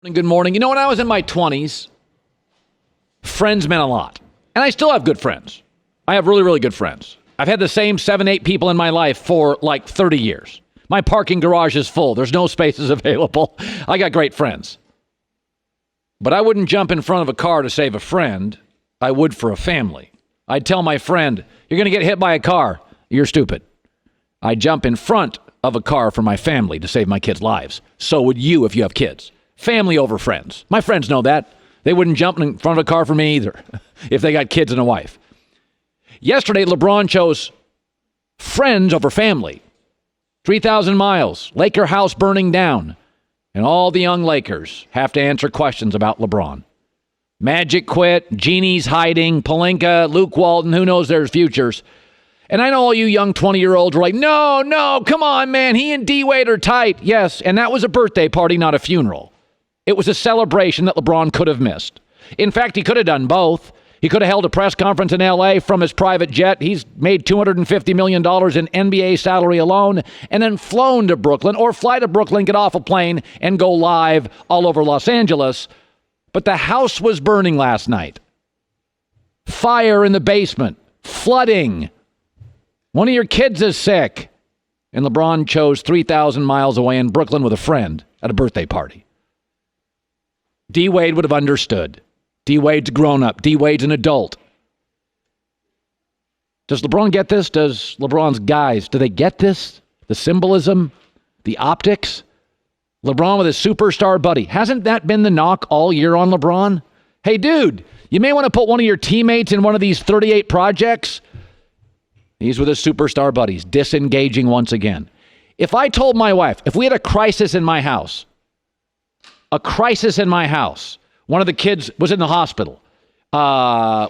Good morning. You know, when I was in my 20s, friends meant a lot. And I still have good friends. I have really, really good friends. I've had the same 7, 8 people in my life for like 30 years. My parking garage is full. There's no spaces available. I got great friends. But I wouldn't jump in front of a car to save a friend. I would for a family. I'd tell my friend, you're going to get hit by a car. You're stupid. I'd jump in front of a car for my family to save my kids' lives. So would you if you have kids. Family over friends. My friends know that. They wouldn't jump in front of a car for me either if they got kids and a wife. Yesterday, LeBron chose friends over family. 3,000 miles, Laker house burning down, and all the young Lakers have to answer questions about LeBron. Magic quit, Genie's hiding, Pelinka, Luke Walton, who knows their futures. And I know all you young 20-year-olds are like, no, come on, man, he and D-Wade are tight. Yes, and that was a birthday party, not a funeral. It was a celebration that LeBron could have missed. In fact, he could have done both. He could have held a press conference in L.A. from his private jet. He's made $250 million in NBA salary alone, and then flown to Brooklyn, or fly to Brooklyn, get off a plane, and go live all over Los Angeles. But the house was burning last night. Fire in the basement. Flooding. One of your kids is sick. And LeBron chose 3,000 miles away in Brooklyn with a friend at a birthday party. D-Wade would have understood. D-Wade's grown up. D-Wade's an adult. Does LeBron get this? Does LeBron's guys, do they get this? The symbolism? The optics? LeBron with his superstar buddy. Hasn't that been the knock all year on LeBron? Hey, dude, you may want to put one of your teammates in one of these 38 projects. He's with his superstar buddies, disengaging once again. If I told my wife, if we had a crisis in my house, one of the kids was in the hospital.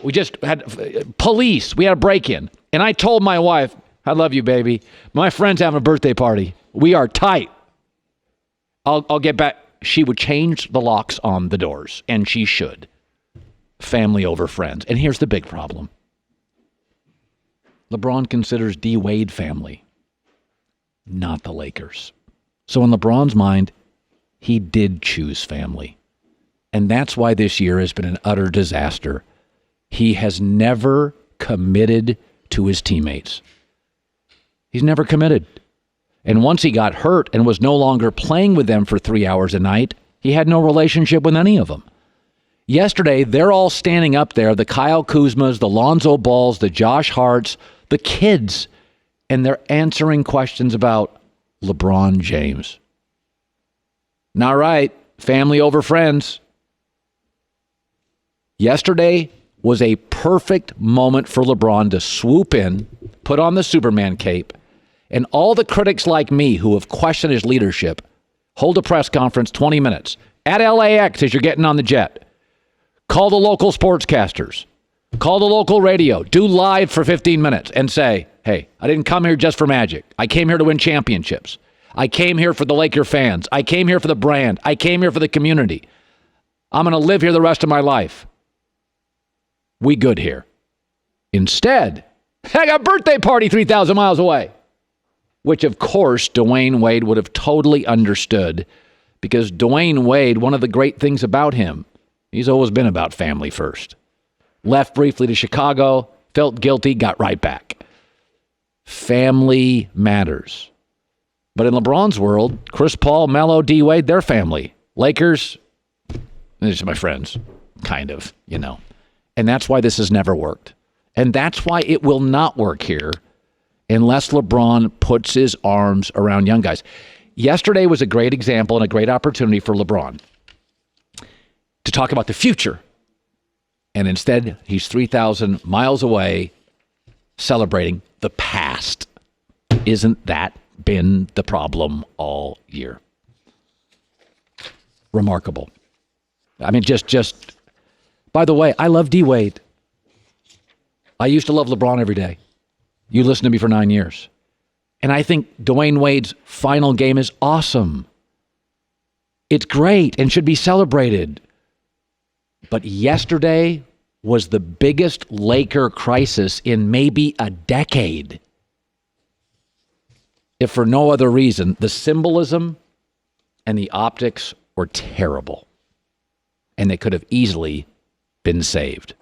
We just had police. We had a break-in. And I told my wife, I love you, baby. My friend's having a birthday party. We are tight. I'll get back. She would change the locks on the doors, and she should. Family over friends. And here's the big problem. LeBron considers D-Wade family, not the Lakers. So in LeBron's mind, he did choose family. And that's why this year has been an utter disaster. He has never committed to his teammates. He's never committed. And once he got hurt and was no longer playing with them for 3 hours a night, he had no relationship with any of them. Yesterday, they're all standing up there, the Kyle Kuzmas, the Lonzo Balls, the Josh Harts, the kids, and they're answering questions about LeBron James. Not right. Family over friends. Yesterday was a perfect moment for LeBron to swoop in, put on the Superman cape, and all the critics like me who have questioned his leadership hold a press conference 20 minutes at LAX as you're getting on the jet. Call the local sportscasters. Call the local radio. Do live for 15 minutes and say, hey, I didn't come here just for magic. I came here to win championships. I came here for the Laker fans. I came here for the brand. I came here for the community. I'm going to live here the rest of my life. We good here. Instead, I got a birthday party 3,000 miles away. Which, of course, Dwyane Wade would have totally understood, because Dwyane Wade, one of the great things about him, he's always been about family first. Left briefly to Chicago, felt guilty, got right back. Family matters. But in LeBron's world, Chris Paul, Melo, D-Wade, they're family. Lakers, these are my friends, kind of, you know. And that's why this has never worked. And that's why it will not work here unless LeBron puts his arms around young guys. Yesterday was a great example and a great opportunity for LeBron to talk about the future. And instead, he's 3,000 miles away celebrating the past. Isn't that been the problem all year? Remarkable. I mean, just, by the way, I love D-Wade. I used to love LeBron every day. You listened to me for 9 years. And I think Dwyane Wade's final game is awesome. It's great and should be celebrated. But yesterday was the biggest Laker crisis in maybe a decade. If for no other reason, the symbolism and the optics were terrible. and they could have easily been saved.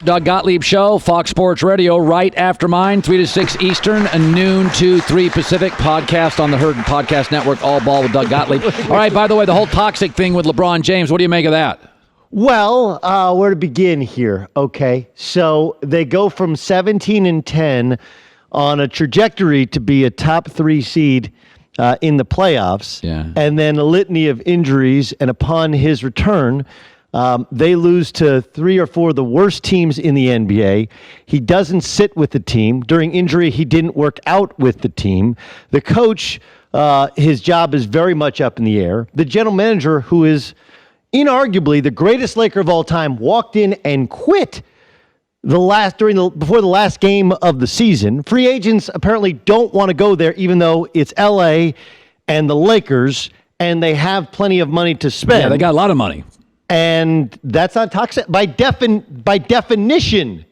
Doug Gottlieb Show, Fox Sports Radio, right after mine, 3 to 6 Eastern, noon to 3 Pacific. Podcast on the Herd Podcast Network, All Ball with Doug Gottlieb. All right, by the way, the whole toxic thing with LeBron James, what do you make of that? Well, where to begin here? Okay, so they go from 17-10 on a trajectory to be a top 3 seed in the playoffs, and then a litany of injuries, and upon his return, they lose to 3 or 4 of the worst teams in the NBA. He doesn't sit with the team. During injury, he didn't work out with the team. The coach, his job is very much up in the air. The general manager, who is inarguably the greatest Laker of all time, walked in and quit before the last game of the season. Free agents apparently don't want to go there, even though it's LA and the Lakers, and they have plenty of money to spend. Yeah, they got a lot of money. And that's not toxic. By definition,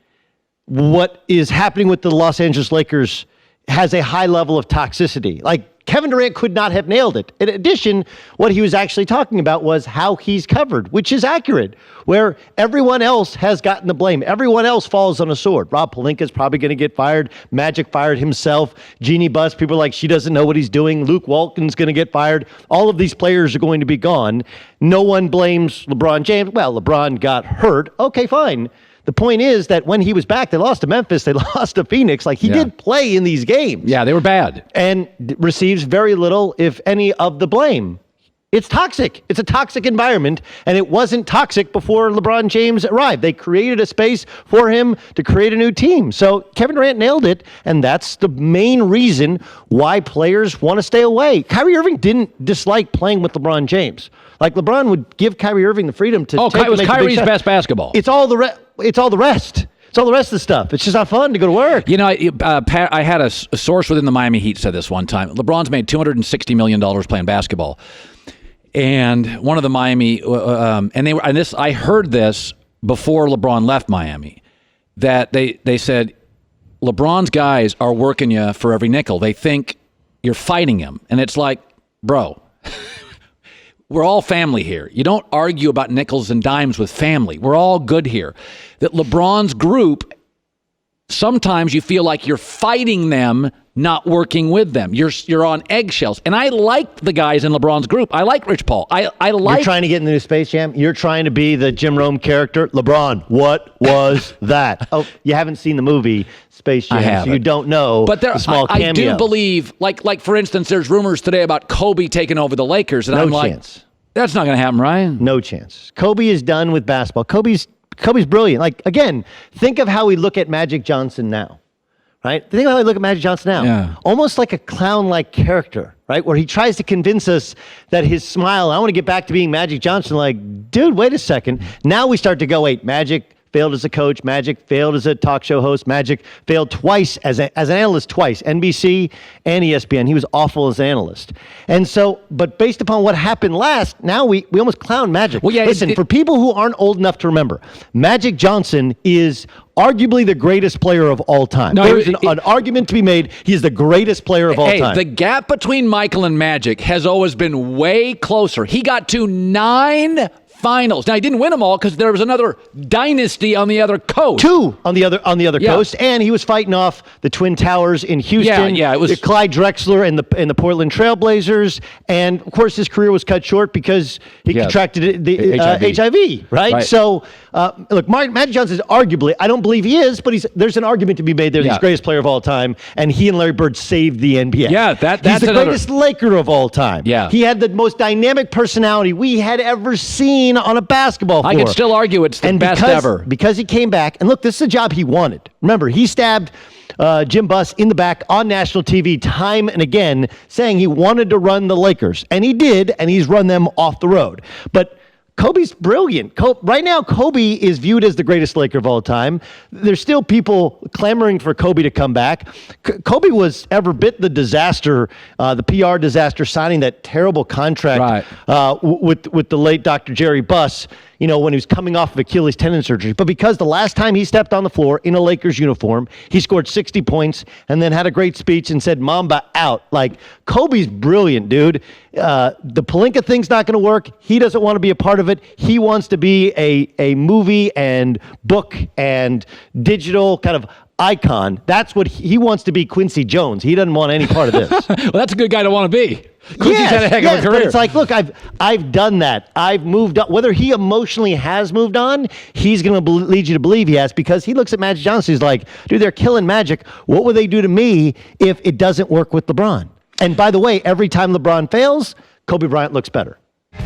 what is happening with the Los Angeles Lakers has a high level of toxicity. Like, Kevin Durant could not have nailed it. In addition, what he was actually talking about was how he's covered, which is accurate, where everyone else has gotten the blame. Everyone else falls on a sword. Rob Pelinka's probably going to get fired. Magic fired himself. Jeannie Buss, people are like, she doesn't know what he's doing. Luke Walton's going to get fired. All of these players are going to be gone. No one blames LeBron James. Well, LeBron got hurt. Okay, fine. The point is that when he was back, they lost to Memphis, they lost to Phoenix. Like, he did play in these games. Yeah, they were bad. And receives very little, if any, of the blame. It's toxic. It's a toxic environment, and it wasn't toxic before LeBron James arrived. They created a space for him to create a new team. So Kevin Durant nailed it, and that's the main reason why players want to stay away. Kyrie Irving didn't dislike playing with LeBron James. Like, LeBron would give Kyrie Irving the freedom to it was Kyrie's best basketball. It's all the rest. It's all the rest. It's all the rest of the stuff. It's just not fun to go to work. You know, Pat, I had a source within the Miami Heat said this one time. LeBron's made $260 million playing basketball. And one of the Miami, I heard this before LeBron left Miami, that they said, LeBron's guys are working you for every nickel. They think you're fighting him. And it's like, bro, we're all family here. You don't argue about nickels and dimes with family. We're all good here. That LeBron's group, sometimes you feel like you're fighting them, not working with them. You're on eggshells. And I like the guys in LeBron's group. I like Rich Paul. I like. You're trying to get into the Space Jam. You're trying to be the Jim Rome character. LeBron, what was that? Oh, you haven't seen the movie Space Jam, I haven't. so you don't know. But the small cameo. I do believe, like for instance, there's rumors today about Kobe taking over the Lakers, and I'm like, that's not going to happen, Ryan. No chance. Kobe is done with basketball. Kobe's brilliant. Like, again, think of how we look at Magic Johnson now, right? Think of how we look at Magic Johnson now. Yeah. Almost like a clown-like character, right? Where he tries to convince us that his smile, I want to get back to being Magic Johnson. Like, dude, wait a second. Now we start to go, wait, Magic failed as a coach. Magic failed as a talk show host. Magic failed twice as an analyst twice, NBC and ESPN. He was awful as an analyst. And so, but based upon what happened last, now we almost clown Magic. Well, yeah, listen, for people who aren't old enough to remember, Magic Johnson is arguably the greatest player of all time. No, There's an argument to be made. He is the greatest player of all time. The gap between Michael and Magic has always been way closer. He got to 9 finals. Now, he didn't win them all because there was another dynasty on the other coast. 2 on the other coast, and he was fighting off the Twin Towers in Houston. Yeah, it was Clyde Drexler and the Portland Trailblazers, and of course his career was cut short because he contracted the HIV. Right? So, look, Magic Johnson is arguably, I don't believe he is, but there's an argument to be made there. He's the greatest player of all time, and he and Larry Bird saved the NBA. Yeah, that's he's the greatest Laker of all time. Yeah, he had the most dynamic personality we had ever seen on a basketball floor. I can still argue it's the best ever. Because he came back, and look, this is a job he wanted. Remember, he stabbed Jim Buss in the back on national TV time and again, saying he wanted to run the Lakers. And he did, and he's run them off the road. But Kobe's brilliant. Right now, Kobe is viewed as the greatest Laker of all time. There's still people clamoring for Kobe to come back. Kobe was every bit the disaster, the PR disaster, signing that terrible contract with the late Dr. Jerry Buss. when he was coming off of Achilles tendon surgery, but because the last time he stepped on the floor in a Lakers uniform, he scored 60 points and then had a great speech and said, Mamba out. Like, Kobe's brilliant, dude. The Pelinka thing's not going to work. He doesn't want to be a part of it. He wants to be a movie and book and digital kind of icon. That's what he wants to be. Quincy Jones. He doesn't want any part of this. Well, that's a good guy to want to be. Quincy's had a heck of a career. But it's like, look, I've done that. I've moved on. Whether he emotionally has moved on, he's going to lead you to believe he has, because he looks at Magic Johnson. He's like, dude, they're killing Magic. What would they do to me if it doesn't work with LeBron? And by the way, every time LeBron fails, Kobe Bryant looks better.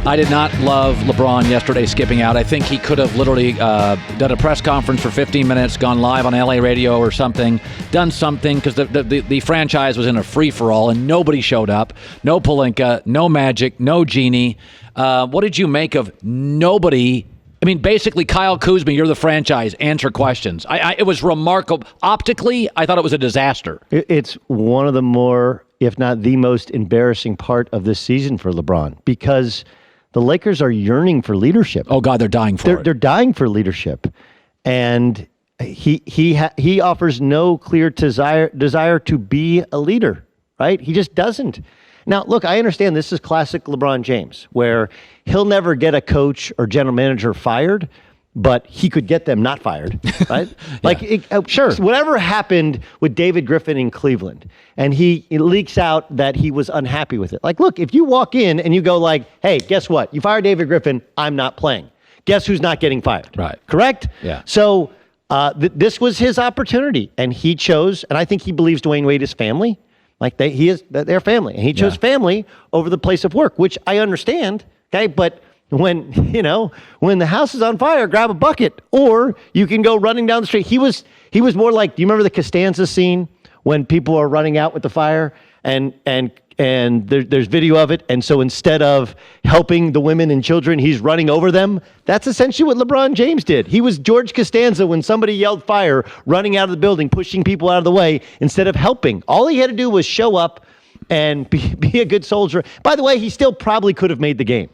I did not love LeBron yesterday skipping out. I think he could have literally done a press conference for 15 minutes, gone live on LA radio or something, done something, because the franchise was in a free-for-all and nobody showed up. No Pelinka, no Magic, no Genie. What did you make of nobody? I mean, basically, Kyle Kuzma, you're the franchise. Answer questions. It was remarkable. Optically, I thought it was a disaster. It's one of the more, if not the most embarrassing part of this season for LeBron, because the Lakers are yearning for leadership. Oh, God, they're dying for it. They're dying for leadership. And he offers no clear desire to be a leader, right? He just doesn't. Now, look, I understand this is classic LeBron James, where he'll never get a coach or general manager fired, but he could get them not fired, right? Sure. Whatever happened with David Griffin in Cleveland, and it leaks out that he was unhappy with it. Like, look, if you walk in and you go like, hey, guess what? You fired David Griffin, I'm not playing. Guess who's not getting fired? Right. Correct? Yeah. So this was his opportunity, and he chose, and I think he believes Dwyane Wade is family. Like he is their family, and he chose family over the place of work, which I understand. Okay, but when the house is on fire, grab a bucket, or you can go running down the street. He was more like, do you remember the Costanza scene when people are running out with the fire and there's video of it, and so instead of helping the women and children, he's running over them? That's essentially what LeBron James did. He was George Costanza when somebody yelled fire, running out of the building, pushing people out of the way instead of helping. All he had to do was show up and be a good soldier. By the way, he still probably could have made the game,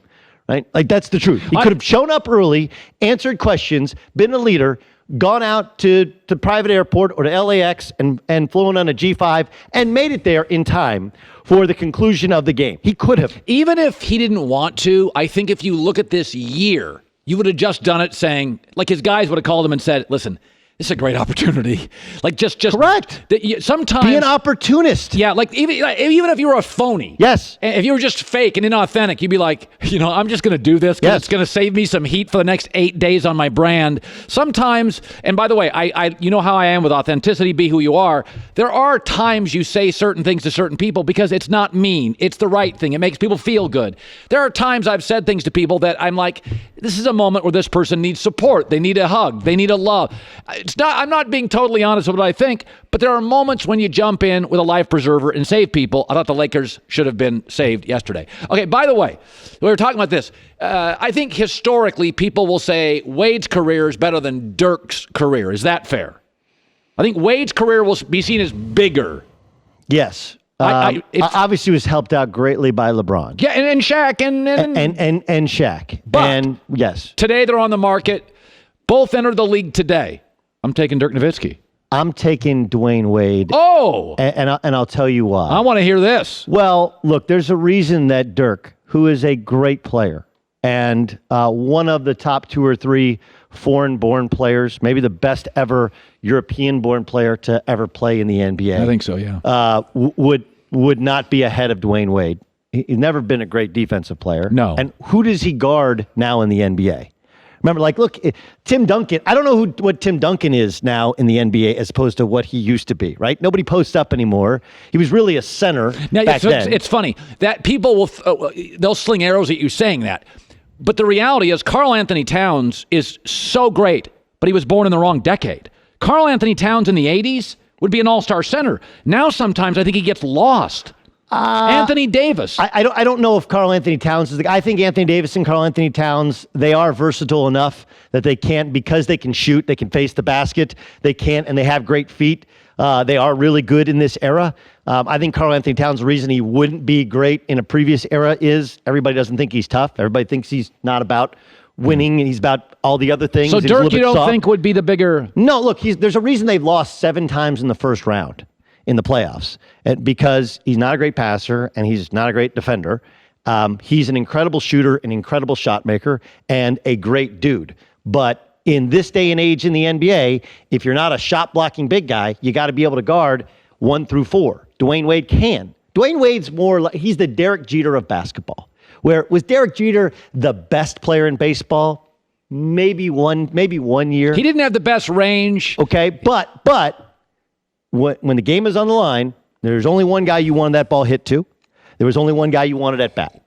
right? Like, that's the truth. He could have shown up early, answered questions, been a leader, gone out to private airport or to LAX and flown on a G5 and made it there in time for the conclusion of the game. He could have. Even if he didn't want to, I think if you look at this year, you would have just done it saying, like, his guys would have called him and said, listen, this is a great opportunity. Like, just correct. Sometimes be an opportunist. Yeah, like even if you were a phony. Yes. If you were just fake and inauthentic, you'd be like, I'm just going to do this because it's going to save me some heat for the next 8 days on my brand. Sometimes, and by the way, I you know how I am with authenticity, be who you are. There are times you say certain things to certain people because it's not mean. It's the right thing. It makes people feel good. There are times I've said things to people that I'm like, this is a moment where this person needs support. They need a hug. They need a love. I'm not being totally honest with what I think, but there are moments when you jump in with a life preserver and save people. I thought the Lakers should have been saved yesterday. Okay, by the way, we were talking about this. I think historically people will say Wade's career is better than Dirk's career. Is that fair? I think Wade's career will be seen as bigger. Yes. Obviously, was helped out greatly by LeBron. Yeah, and Shaq and Shaq. But and yes, today they're on the market. Both entered the league today. I'm taking Dirk Nowitzki. I'm taking Dwyane Wade. Oh, and I'll tell you why. I want to hear this. Well, look, there's a reason that Dirk, who is a great player and one of the top 2 or 3 foreign-born players, maybe the best ever European-born player to ever play in the NBA. I think so, yeah. Would not be ahead of Dwyane Wade. He's never been a great defensive player. No. And who does he guard now in the NBA? Remember, like, look, Tim Duncan, I don't know what Tim Duncan is now in the NBA as opposed to what he used to be, right? Nobody posts up anymore. He was really a center back then. It's funny that people will they'll sling arrows at you saying that. But the reality is Karl Anthony Towns is so great, but he was born in the wrong decade. Karl Anthony Towns in the 80s would be an all-star center. Now sometimes I think he gets lost. Anthony Davis. I don't know if Karl Anthony Towns is the guy. I think Anthony Davis and Karl Anthony Towns, they are versatile enough that they can't, because they can shoot, they can face the basket, they can't, and they have great feet. They are really good in this era. I think Karl Anthony Towns, the reason he wouldn't be great in a previous era is everybody doesn't think he's tough. Everybody thinks he's not about winning, and he's about all the other things. So He's a Dirk, little you bit don't soft. think would be the bigger? No, look, there's a reason they've lost 7 times in the first round in the playoffs, because he's not a great passer and he's not a great defender. He's an incredible shooter, an incredible shot maker, and a great dude. But in this day and age in the NBA, if you're not a shot blocking big guy, you got to be able to guard 1 through 4. Dwyane Wade can. Dwyane Wade's more like, he's the Derek Jeter of basketball. Where was Derek Jeter the best player in baseball? Maybe one year. He didn't have the best range. Okay, but when the game is on the line, there's only one guy you wanted that ball hit to. There was only one guy you wanted at bat.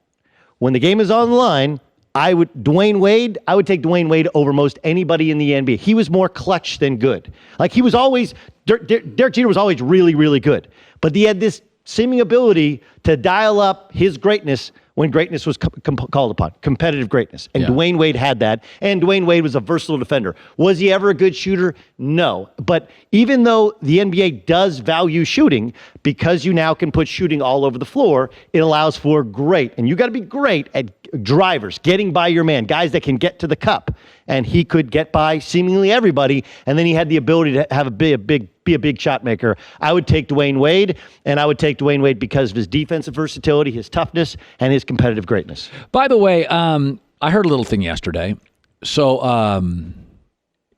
When the game is on the line, I would take Dwyane Wade over most anybody in the NBA. He was more clutch than good. Like he was always, Derek Jeter was always really, really good. But he had this seeming ability to dial up his greatness when greatness was called upon, competitive greatness. And Dwyane Wade had that, and Dwyane Wade was a versatile defender. Was he ever a good shooter? No. But even though the NBA does value shooting, because you now can put shooting all over the floor, it allows for great, and you got to be great at drivers, getting by your man, guys that can get to the cup. And he could get by seemingly everybody, and then he had the ability to have be a big shot maker. I would take Dwyane Wade, and I would take Dwyane Wade because of his defensive versatility, his toughness, and his competitive greatness. By the way, I heard a little thing yesterday. So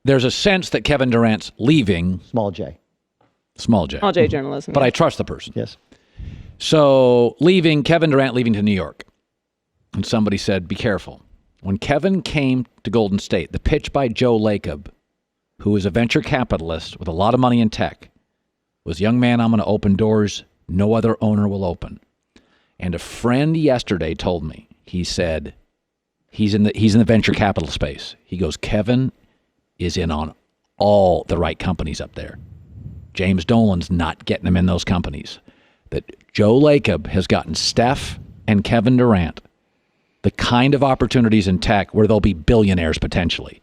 there's a sense that Kevin Durant's leaving. Small J journalism. But I trust the person. Yes. So Kevin Durant leaving to New York. And somebody said, be careful. When Kevin came to Golden State, the pitch by Joe Lacob, who is a venture capitalist with a lot of money in tech, was, young man, I'm going to open doors no other owner will open. And a friend yesterday told me, he said, he's in the venture capital space. He goes, Kevin is in on all the right companies up there. James Dolan's not getting him in those companies. That Joe Lacob has gotten Steph and Kevin Durant the kind of opportunities in tech where they'll be billionaires potentially.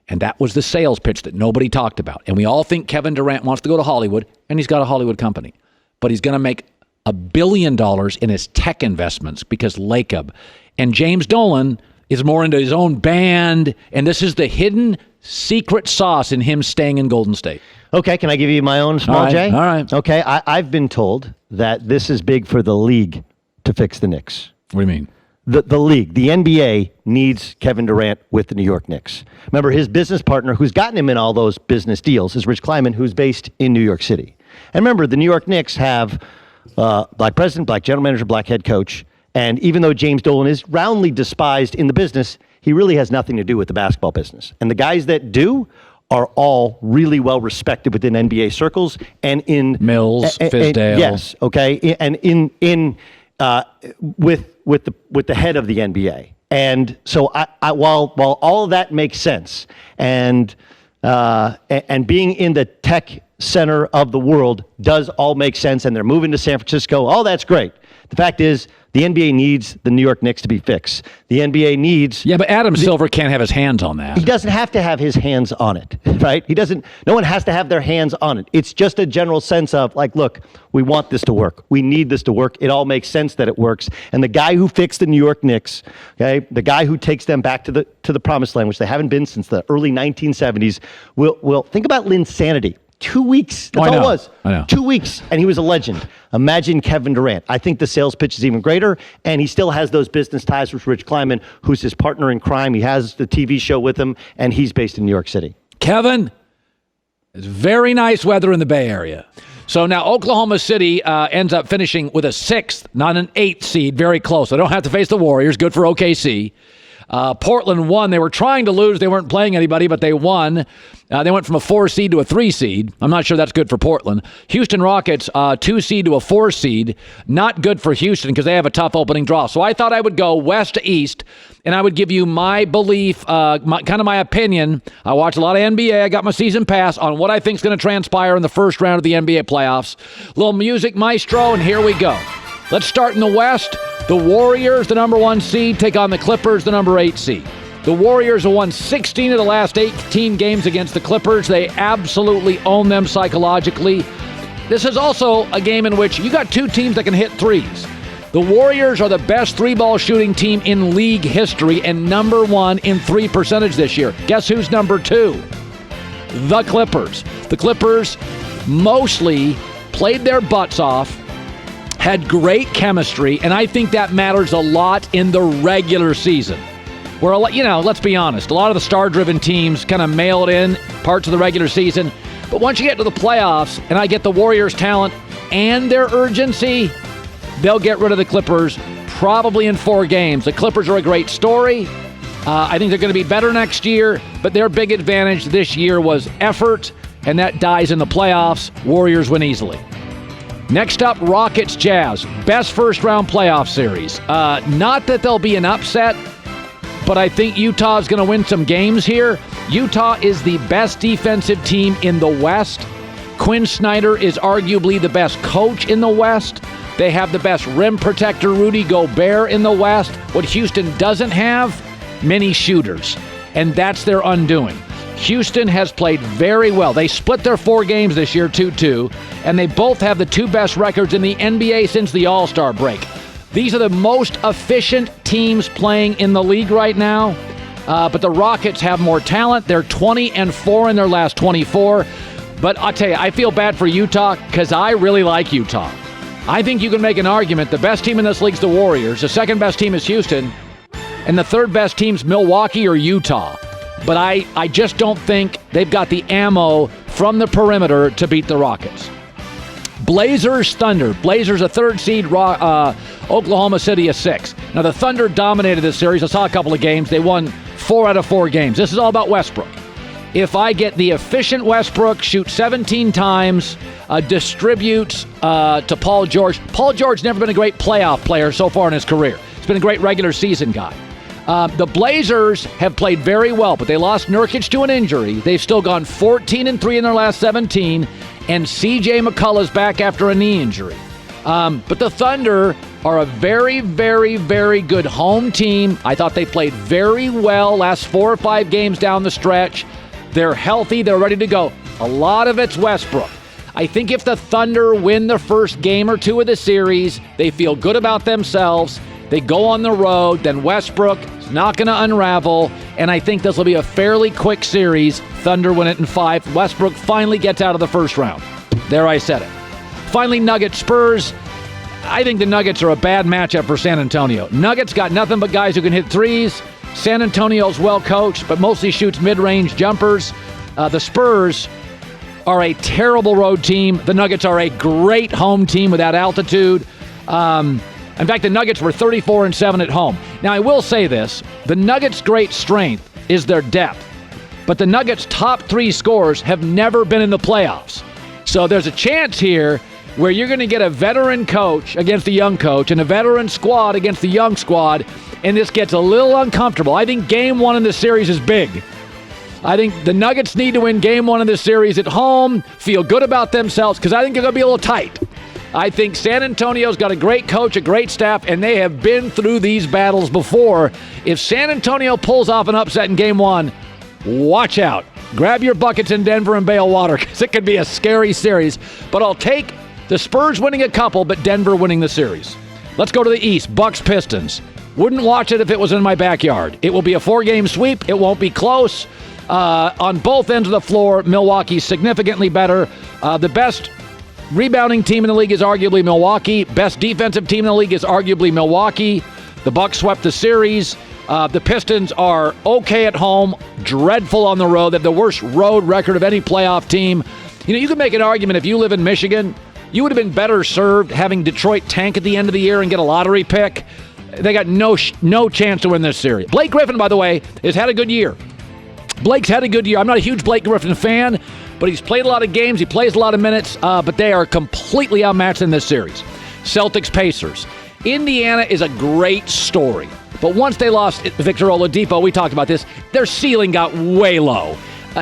And that was the sales pitch that nobody talked about. And we all think Kevin Durant wants to go to Hollywood, and he's got a Hollywood company. But he's going to make $1 billion in his tech investments because Lacob. And James Dolan is more into his own band, and this is the hidden secret sauce in him staying in Golden State. Okay, can I give you my own small J? All right. Okay, I've been told that this is big for the league to fix the Knicks. What do you mean? The league, the NBA, needs Kevin Durant with the New York Knicks. Remember, his business partner, who's gotten him in all those business deals, is Rich Kleiman, who's based in New York City. And remember, the New York Knicks have black president, black general manager, black head coach. And even though James Dolan is roundly despised in the business, he really has nothing to do with the basketball business. And the guys that do are all really well respected within NBA circles and in Mills, Fizdale. Yes, okay, and with the head of the NBA. And so I while all of that makes sense, and being in the tech center of the world does all make sense, and they're moving to San Francisco, all that's great. The fact is, the NBA needs the New York Knicks to be fixed. The NBA needs... Yeah, but Adam Silver can't have his hands on that. He doesn't have to have his hands on it, right? No one has to have their hands on it. It's just a general sense of, like, look, we want this to work. We need this to work. It all makes sense that it works. And the guy who fixed the New York Knicks, okay, the guy who takes them back to the promised land, which they haven't been since the early 1970s, will think about Linsanity. 2 weeks. That's all it was. I know. 2 weeks, and he was a legend. Imagine Kevin Durant. I think the sales pitch is even greater, and he still has those business ties with Rich Kleiman, who's his partner in crime. He has the TV show with him, and he's based in New York City. Kevin, it's very nice weather in the Bay Area. So now Oklahoma City ends up finishing with a 6th, not an 8th seed, very close. They don't have to face the Warriors. Good for OKC. Portland won. They were trying to lose. They weren't playing anybody, but they won. They went from a 4 seed to a 3 seed. I'm not sure that's good for Portland. Houston Rockets, 2 seed to a 4 seed. Not good for Houston because they have a tough opening draw. So I thought I would go west to east, and I would give you my belief, kind of my opinion. I watch a lot of NBA. I got my season pass on what I think is going to transpire in the first round of the NBA playoffs. Little music maestro, and here we go. Let's start in the West. The Warriors, the number 1 seed, take on the Clippers, the number 8 seed. The Warriors have won 16 of the last 18 games against the Clippers. They absolutely own them psychologically. This is also a game in which you got 2 teams that can hit threes. The Warriors are the best three-ball shooting team in league history and number 1 in 3 percentage this year. Guess who's number 2? The Clippers. The Clippers mostly played their butts off, had great chemistry, and I think that matters a lot in the regular season. Where, let's be honest, a lot of the star-driven teams kind of mail it in parts of the regular season. But once you get to the playoffs, and I get the Warriors' talent and their urgency, they'll get rid of the Clippers probably in 4 games. The Clippers are a great story. I think they're going to be better next year, but their big advantage this year was effort, and that dies in the playoffs. Warriors win easily. Next up, Rockets Jazz. Best first-round playoff series. Not that there'll be an upset, but I think Utah's going to win some games here. Utah is the best defensive team in the West. Quinn Snyder is arguably the best coach in the West. They have the best rim protector, Rudy Gobert, in the West. What Houston doesn't have, many shooters. And that's their undoing. Houston has played very well. They split their 4 games this year, 2-2, and they both have the 2 best records in the NBA since the All-Star break. These are the most efficient teams playing in the league right now, but the Rockets have more talent. They're 20-4 in their last 24. But I'll tell you, I feel bad for Utah because I really like Utah. I think you can make an argument the best team in this league is the Warriors, the second best team is Houston, and the third best team's Milwaukee or Utah. But I just don't think they've got the ammo from the perimeter to beat the Rockets. Blazers Thunder. Blazers a 3rd seed, Oklahoma City a 6. Now the Thunder dominated this series. I saw a couple of games. They won 4 out of 4 games. This is all about Westbrook. If I get the efficient Westbrook, shoot 17 times, distributes to Paul George. Paul George's never been a great playoff player so far in his career. He's been a great regular season guy. The Blazers have played very well, but they lost Nurkic to an injury. They've still gone 14-3 in their last 17, and C.J. McCullough's back after a knee injury. But the Thunder are a very, very, very good home team. I thought they played very well last 4 or 5 games down the stretch. They're healthy. They're ready to go. A lot of it's Westbrook. I think if the Thunder win the first game or 2 of the series, they feel good about themselves. They go on the road, then Westbrook is not going to unravel, and I think this will be a fairly quick series. Thunder win it in 5. Westbrook finally gets out of the first round. There, I said it. Finally, Nuggets Spurs. I think the Nuggets are a bad matchup for San Antonio. Nuggets got nothing but guys who can hit threes. San Antonio's well coached, but mostly shoots mid-range jumpers. The Spurs are a terrible road team. The Nuggets are a great home team without altitude. In fact, the Nuggets were 34-7 at home. Now, I will say this. The Nuggets' great strength is their depth. But the Nuggets' top 3 scorers have never been in the playoffs. So there's a chance here where you're going to get a veteran coach against a young coach and a veteran squad against the young squad, and this gets a little uncomfortable. I think Game 1 in this series is big. I think the Nuggets need to win Game 1 of this series at home, feel good about themselves, because I think they're going to be a little tight. I think San Antonio's got a great coach, a great staff, and they have been through these battles before. If San Antonio pulls off an upset in Game 1, watch out. Grab your buckets in Denver and bail water, because it could be a scary series. But I'll take the Spurs winning a couple, but Denver winning the series. Let's go to the East. Bucks Pistons. Wouldn't watch it if it was in my backyard. It will be a 4-game sweep. It won't be close. On both ends of the floor, Milwaukee's significantly better. The best rebounding team in the league is arguably Milwaukee. Best defensive team in the league is arguably Milwaukee. The Bucks swept the series. The Pistons are okay at home, dreadful on the road. They have the worst road record of any playoff team. You know, you could make an argument if you live in Michigan, you would have been better served having Detroit tank at the end of the year and get a lottery pick. They got no chance to win this series. Blake Griffin, by the way, has had a good year. Blake's had a good year. I'm not a huge Blake Griffin fan, but he's played a lot of games. He plays a lot of minutes, but they are completely outmatched in this series. Celtics-Pacers. Indiana is a great story, but once they lost Victor Oladipo, we talked about this, their ceiling got way low.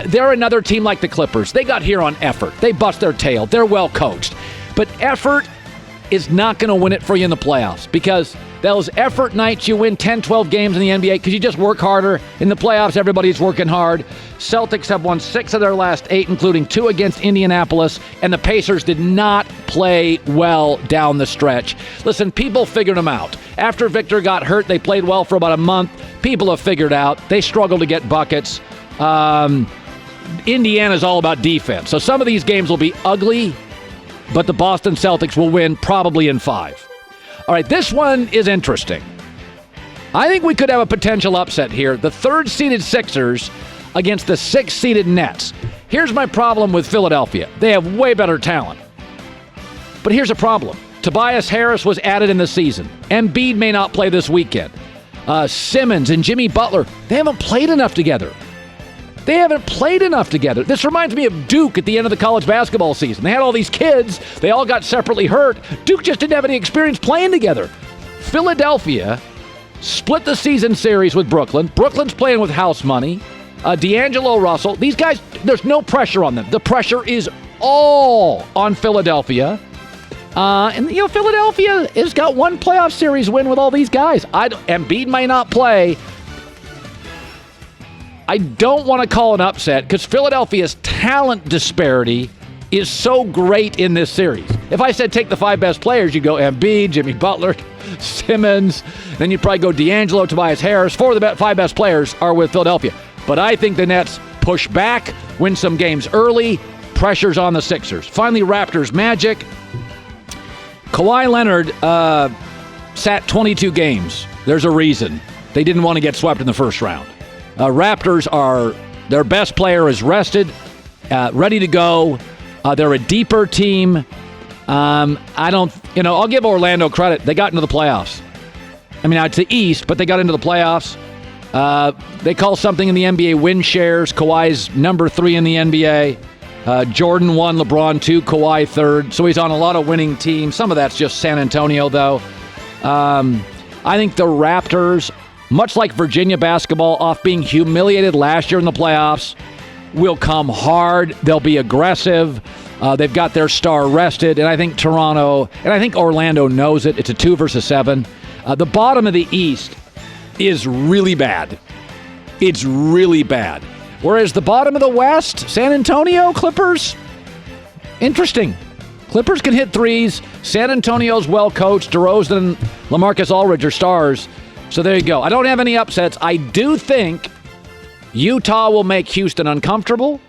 They're another team like the Clippers. They got here on effort. They bust their tail. They're well coached. But effort is not going to win it for you in the playoffs because Those effort nights, you win 10, 12 games in the NBA because you just work harder. In the playoffs, everybody's working hard. Celtics have won 6 of their last 8, including 2 against Indianapolis, and the Pacers did not play well down the stretch. Listen, people figured them out. After Victor got hurt, they played well for about a month. People have figured out. They struggle to get buckets. Indiana's all about defense. So some of these games will be ugly, but the Boston Celtics will win probably in 5. All right, this one is interesting. I think we could have a potential upset here. The 3rd-seeded Sixers against the 6th-seeded Nets. Here's my problem with Philadelphia. They have way better talent. But here's a problem. Tobias Harris was added in the season. Embiid may not play this weekend. Simmons and Jimmy Butler, they haven't played enough together. This reminds me of Duke at the end of the college basketball season. They had all these kids. They all got separately hurt. Duke just didn't have any experience playing together. Philadelphia split the season series with Brooklyn. Brooklyn's playing with house money. D'Angelo Russell. These guys, there's no pressure on them. The pressure is all on Philadelphia. Philadelphia has got one playoff series win with all these guys. Embiid may not play. I don't want to call an upset because Philadelphia's talent disparity is so great in this series. If I said take the 5 best players, you'd go Embiid, Jimmy Butler, Simmons, then you'd probably go D'Angelo, Tobias Harris. 4 of the 5 best players are with Philadelphia. But I think the Nets push back, win some games early, pressure's on the Sixers. Finally, Raptors Magic. Kawhi Leonard sat 22 games. There's a reason. They didn't want to get swept in the first round. Raptors their best player is rested, ready to go. They're a deeper team. I'll give Orlando credit. They got into the playoffs. I mean, it's the East, but they got into the playoffs. They call something in the NBA win shares. Kawhi's number 3 in the NBA. Jordan 1, LeBron 2, Kawhi 3rd. So he's on a lot of winning teams. Some of that's just San Antonio, though. I think the Raptors, much like Virginia basketball, off being humiliated last year in the playoffs, will come hard. They'll be aggressive. They've got their star rested. And I think Toronto, and I think Orlando knows it. It's a 2 versus 7. The bottom of the East is really bad. It's really bad. Whereas the bottom of the West, San Antonio, Clippers, interesting. Clippers can hit threes. San Antonio's well coached. DeRozan and LaMarcus Aldridge are stars. So there you go. I don't have any upsets. I do think Utah will make Houston uncomfortable.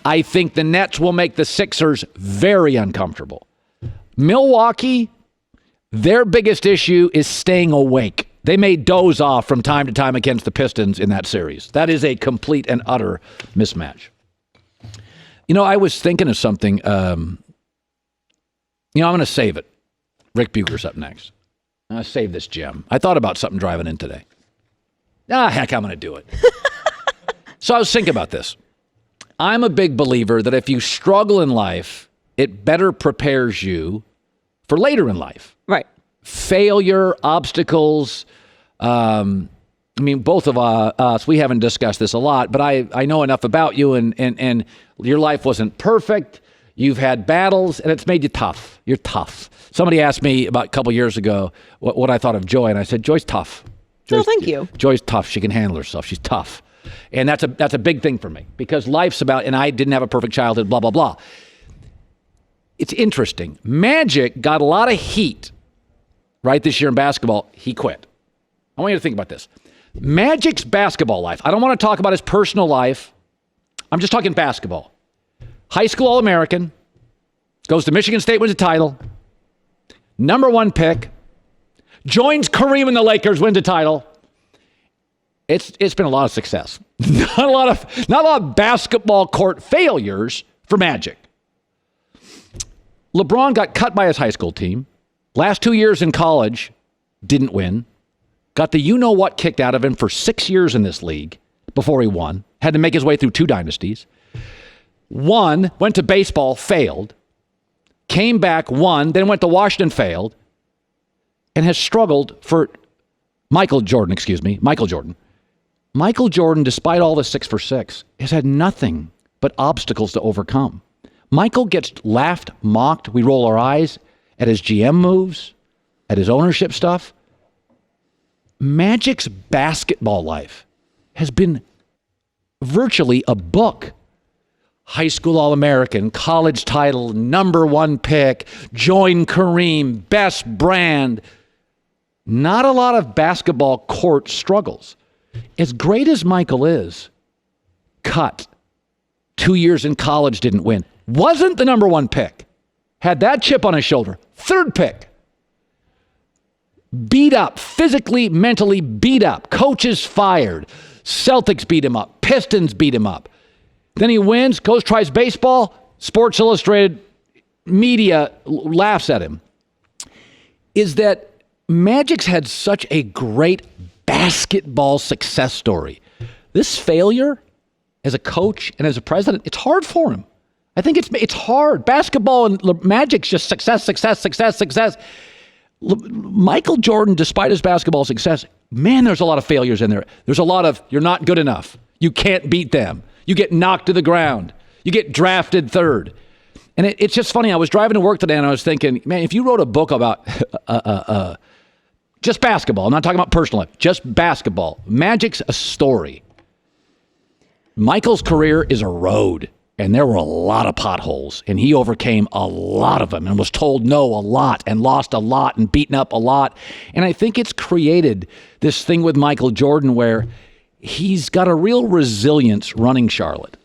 I think the Nets will make the Sixers very uncomfortable. Milwaukee, their biggest issue is staying awake. They may doze off from time to time against the Pistons in that series. That is a complete and utter mismatch. I was thinking of something. I'm going to save it. Ric Bucher's up next. Save this gem. I thought about something driving in today. Heck, I'm going to do it. So I was thinking about this. I'm a big believer that if you struggle in life, it better prepares you for later in life. Right. Failure, obstacles. Both of us, we haven't discussed this a lot, but I know enough about you, and your life wasn't perfect. You've had battles, and it's made you tough. You're tough. Somebody asked me about a couple years ago what I thought of Joy, and I said, Joy's tough. Thank you. Joy's tough. She can handle herself. She's tough. And that's a big thing for me, because life's about, and I didn't have a perfect childhood, blah, blah, blah. It's interesting. Magic got a lot of heat, right, this year in basketball. He quit. I want you to think about this. Magic's basketball life. I don't want to talk about his personal life. I'm just talking basketball. High school All-American, goes to Michigan State, wins a title, number 1 pick, joins Kareem and the Lakers, wins a title. It's been a lot of success. Not a lot of basketball court failures for Magic. LeBron got cut by his high school team. Last 2 years in college, didn't win. Got the you-know-what kicked out of him for 6 years in this league before he won. Had to make his way through 2 dynasties. Won, went to baseball, failed. Came back, won, then went to Washington, failed. And has struggled for Michael Jordan, despite all the 6 for 6, has had nothing but obstacles to overcome. Michael gets laughed, mocked. We roll our eyes at his GM moves, at his ownership stuff. Magic's basketball life has been virtually a book. High school All-American, college title, #1 pick, join Kareem, best brand. Not a lot of basketball court struggles. As great as Michael is, cut. 2 years in college, didn't win. Wasn't the #1 pick. Had that chip on his shoulder. 3rd pick. Beat up, physically, mentally beat up. Coaches fired. Celtics beat him up. Pistons beat him up. Then he wins, goes, tries baseball. Sports Illustrated media laughs at him. Is that Magic's had such a great basketball success story. This failure as a coach and as a president, it's hard for him. I think it's hard. Basketball and Magic's just success. Michael Jordan, despite his basketball success, man, there's a lot of failures in there. There's a lot of, you're not good enough. You can't beat them. You get knocked to the ground. You get drafted 3rd. And it's just funny. I was driving to work today and I was thinking, man, if you wrote a book about just basketball, I'm not talking about personal life, just basketball. Magic's a story. Michael's career is a road. And there were a lot of potholes, and he overcame a lot of them and was told no a lot and lost a lot and beaten up a lot. And I think it's created this thing with Michael Jordan where he's got a real resilience running Charlotte.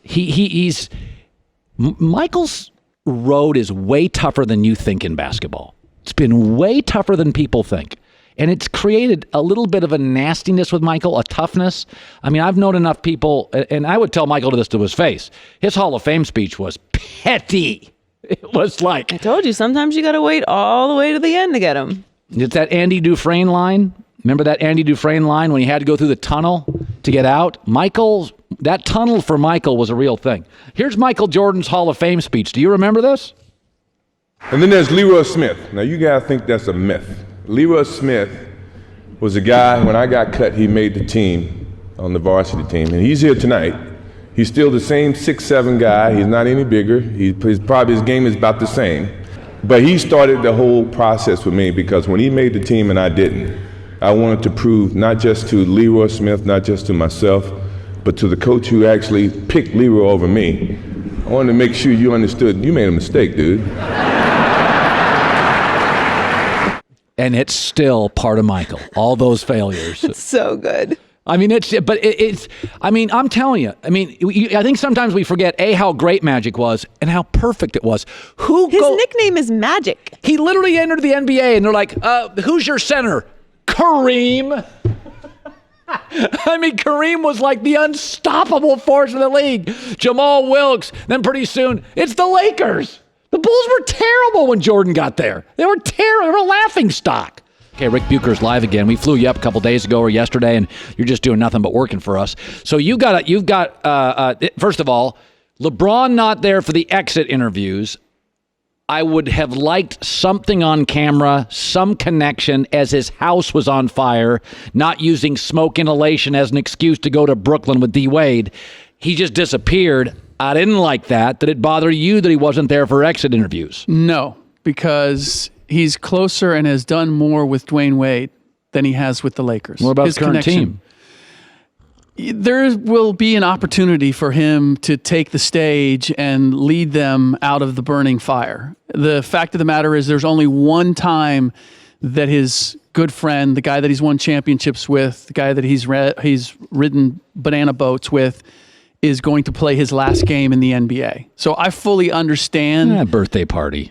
Michael's road is way tougher than you think in basketball. It's been way tougher than people think. And it's created a little bit of a nastiness with Michael, a toughness. I mean, I've known enough people, and I would tell Michael this to his face. His Hall of Fame speech was petty. It was like... I told you, sometimes you got to wait all the way to the end to get him. It's that Andy Dufresne line. Remember that Andy Dufresne line when he had to go through the tunnel to get out? That tunnel for Michael was a real thing. Here's Michael Jordan's Hall of Fame speech. Do you remember this? And then there's Leroy Smith. Now, you guys think that's a myth. Leroy Smith was a guy, when I got cut, he made the team on the varsity team. And he's here tonight. He's still the same 6'7" guy. He's not any bigger. Probably his game is about the same. But he started the whole process with me because when he made the team and I didn't, I wanted to prove not just to Leroy Smith, not just to myself, but to the coach who actually picked Leroy over me. I wanted to make sure you understood you made a mistake, dude. And it's still part of Michael. All those failures. It's so good. I mean, I'm telling you. I mean, I think sometimes we forget, how great Magic was and how perfect it was. His nickname is Magic. He literally entered the NBA and they're like, who's your center? Kareem. I mean, Kareem was like the unstoppable force of the league. Jamal Wilkes. Then pretty soon, it's the Lakers. The Bulls were terrible when Jordan got there. They were terrible. They were a laughing stock. Okay, Ric Bucher's live again. We flew you up a couple days ago or yesterday, and you're just doing nothing but working for us. So you've got first of all, LeBron not there for the exit interviews. I would have liked something on camera, some connection as his house was on fire, not using smoke inhalation as an excuse to go to Brooklyn with D. Wade. He just disappeared. I didn't like that. Did it bother you that he wasn't there for exit interviews? No, because he's closer and has done more with Dwyane Wade than he has with the Lakers. What about his current team? There will be an opportunity for him to take the stage and lead them out of the burning fire. The fact of the matter is there's only one time that his good friend, the guy that he's won championships with, the guy that he's ridden banana boats with, is going to play his last game in the NBA. So I fully understand. Birthday party.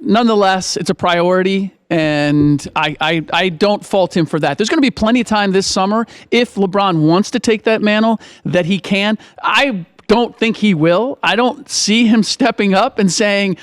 Nonetheless, it's a priority, and I don't fault him for that. There's going to be plenty of time this summer if LeBron wants to take that mantle that he can. I don't think he will. I don't see him stepping up and saying,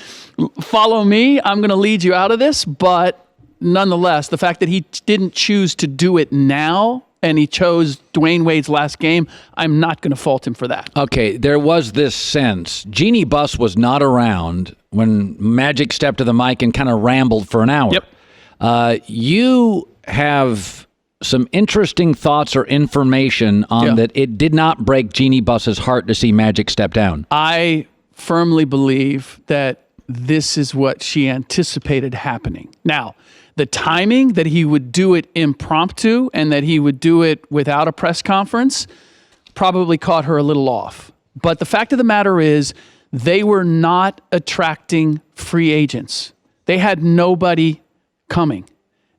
follow me, I'm going to lead you out of this. But nonetheless, the fact that he didn't choose to do it now and he chose Dwyane Wade's last game, I'm not going to fault him for that. Okay, there was this sense. Jeannie Buss was not around when Magic stepped to the mic and kind of rambled for an hour. Yep. You have some interesting thoughts or information on that it did not break Jeannie Buss's heart to see Magic step down. I firmly believe that this is what she anticipated happening. Now, The timing that he would do it impromptu and that he would do it without a press conference probably caught her a little off. But the fact of the matter is, they were not attracting free agents. They had nobody coming.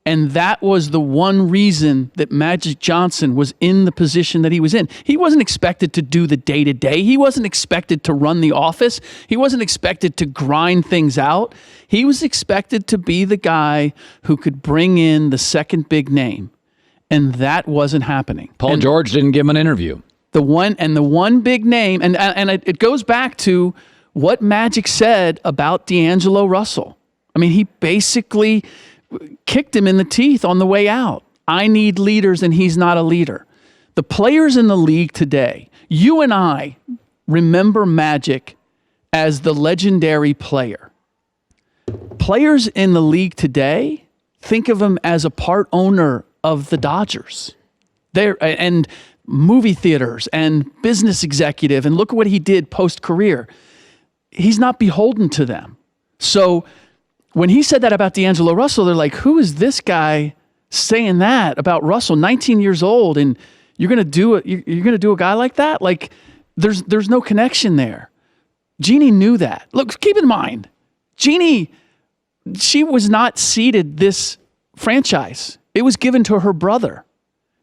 And that was the one reason that Magic Johnson was in the position that he was in. He wasn't expected to do the day-to-day. He wasn't expected to run the office. He wasn't expected to grind things out. He was expected to be the guy who could bring in the second big name. And that wasn't happening. Paul George didn't give him an interview. The one big name, and it goes back to what Magic said about D'Angelo Russell. I mean, he basically kicked him in the teeth on the way out. I need leaders, and he's not a leader. The players in the league today, you and I remember Magic as the legendary player. Players in the league today think of him as a part owner of the Dodgers. And movie theaters and business executive, and look at what he did post-career. He's not beholden to them. So when he said that about D'Angelo Russell, they're like, who is this guy saying that about Russell, 19 years old, and you're going to do a guy like that? Like, there's no connection there. Jeannie knew that. Look, keep in mind, Jeannie, she was not seeded this franchise. It was given to her brother.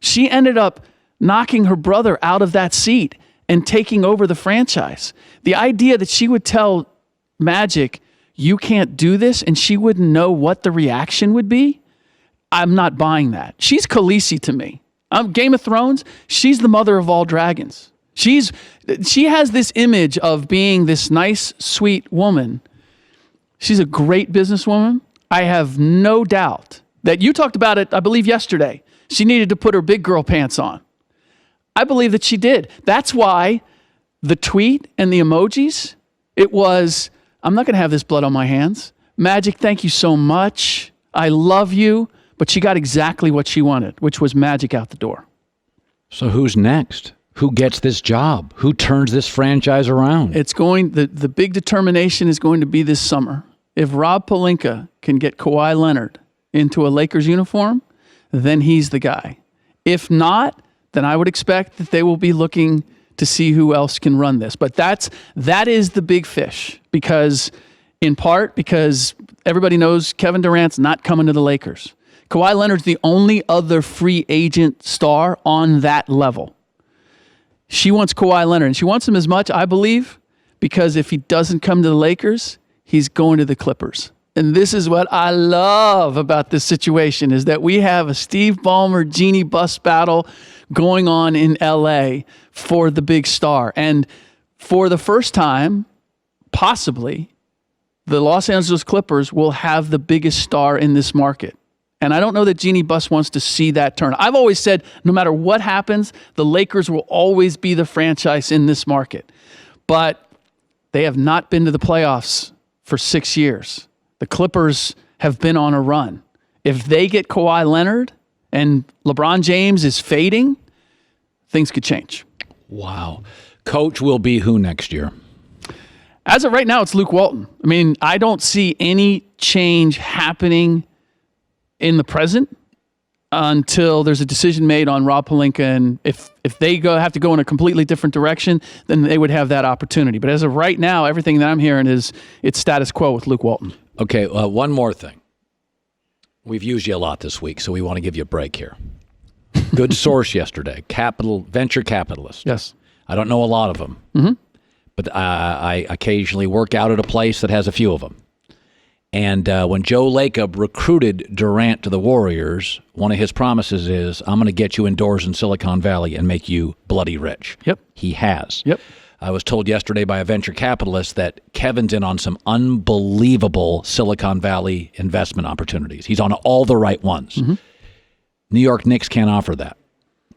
She ended up knocking her brother out of that seat and taking over the franchise. The idea that she would tell Magic, you can't do this, and she wouldn't know what the reaction would be, I'm not buying that. She's Khaleesi to me. Game of Thrones, she's the mother of all dragons. She has this image of being this nice, sweet woman. She's a great businesswoman. I have no doubt that you talked about it, I believe, yesterday. She needed to put her big girl pants on. I believe that she did. That's why the tweet and the emojis, it was, I'm not going to have this blood on my hands. Magic, thank you so much. I love you. But she got exactly what she wanted, which was Magic out the door. So who's next? Who gets this job? Who turns this franchise around? The big determination is going to be this summer. If Rob Pelinka can get Kawhi Leonard into a Lakers uniform, then he's the guy. If not, then I would expect that they will be looking to see who else can run this. But that is the big fish, in part because everybody knows Kevin Durant's not coming to the Lakers. Kawhi Leonard's the only other free agent star on that level. She wants Kawhi Leonard, and she wants him as much, I believe, because if he doesn't come to the Lakers, he's going to the Clippers. And this is what I love about this situation, is that we have a Steve Ballmer Jeannie Buss battle going on in LA for the big star. And for the first time, possibly, the Los Angeles Clippers will have the biggest star in this market. And I don't know that Jeannie Buss wants to see that turn. I've always said, no matter what happens, the Lakers will always be the franchise in this market. But they have not been to the playoffs for 6 years. The Clippers have been on a run. If they get Kawhi Leonard and LeBron James is fading, things could change. Wow. Coach will be who next year? As of right now, it's Luke Walton. I mean, I don't see any change happening in the present until there's a decision made on Rob Pelinka, and if they have to go in a completely different direction, then they would have that opportunity. But as of right now, everything that I'm hearing is it's status quo with Luke Walton. Okay, one more thing. We've used you a lot this week, so we want to give you a break here. Good source yesterday, venture capitalist. Yes. I don't know a lot of them, but I occasionally work out at a place that has a few of them. And when Joe Lacob recruited Durant to the Warriors, one of his promises is, I'm going to get you indoors in Silicon Valley and make you bloody rich. Yep. He has. Yep. I was told yesterday by a venture capitalist that Kevin's in on some unbelievable Silicon Valley investment opportunities. He's on all the right ones. Mm-hmm. New York Knicks can't offer that.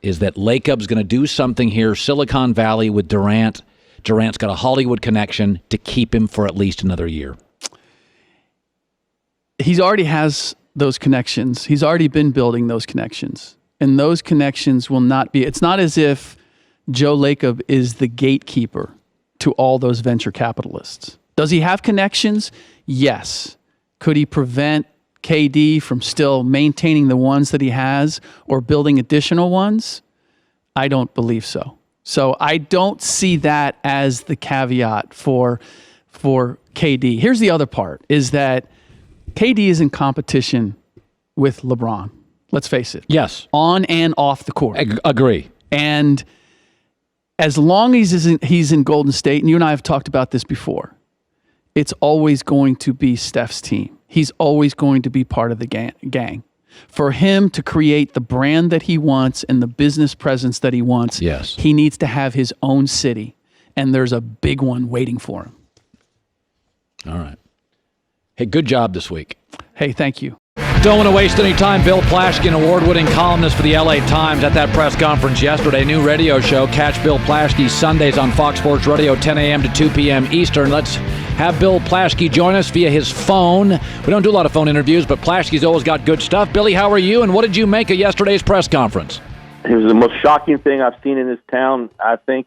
Is that Lacob's going to do something here, Silicon Valley with Durant. Durant's got a Hollywood connection to keep him for at least another year. He already has those connections. He's already been building those connections. And those connections will not be, it's not as if Joe Lacob is the gatekeeper to all those venture capitalists. Does he have connections? Yes. Could he prevent KD from still maintaining the ones that he has or building additional ones? I don't believe so. So I don't see that as the caveat for KD. Here's the other part, is that KD is in competition with LeBron. Let's face it. Yes. On and off the court. Agree. And as long as he's in Golden State, and you and I have talked about this before, it's always going to be Steph's team. He's always going to be part of the gang. For him to create the brand that he wants and the business presence that he wants, yes, he needs to have his own city. And there's a big one waiting for him. All right. Hey, good job this week. Hey, thank you. Don't want to waste any time. Bill Plaschke, an award-winning columnist for the LA Times, at that press conference yesterday. New radio show. Catch Bill Plaschke Sundays on Fox Sports Radio, 10 a.m. to 2 p.m. Eastern. Let's have Bill Plaschke join us via his phone. We don't do a lot of phone interviews, but Plaschke's always got good stuff. Billy, how are you, and what did you make of yesterday's press conference? It was the most shocking thing I've seen in this town, I think,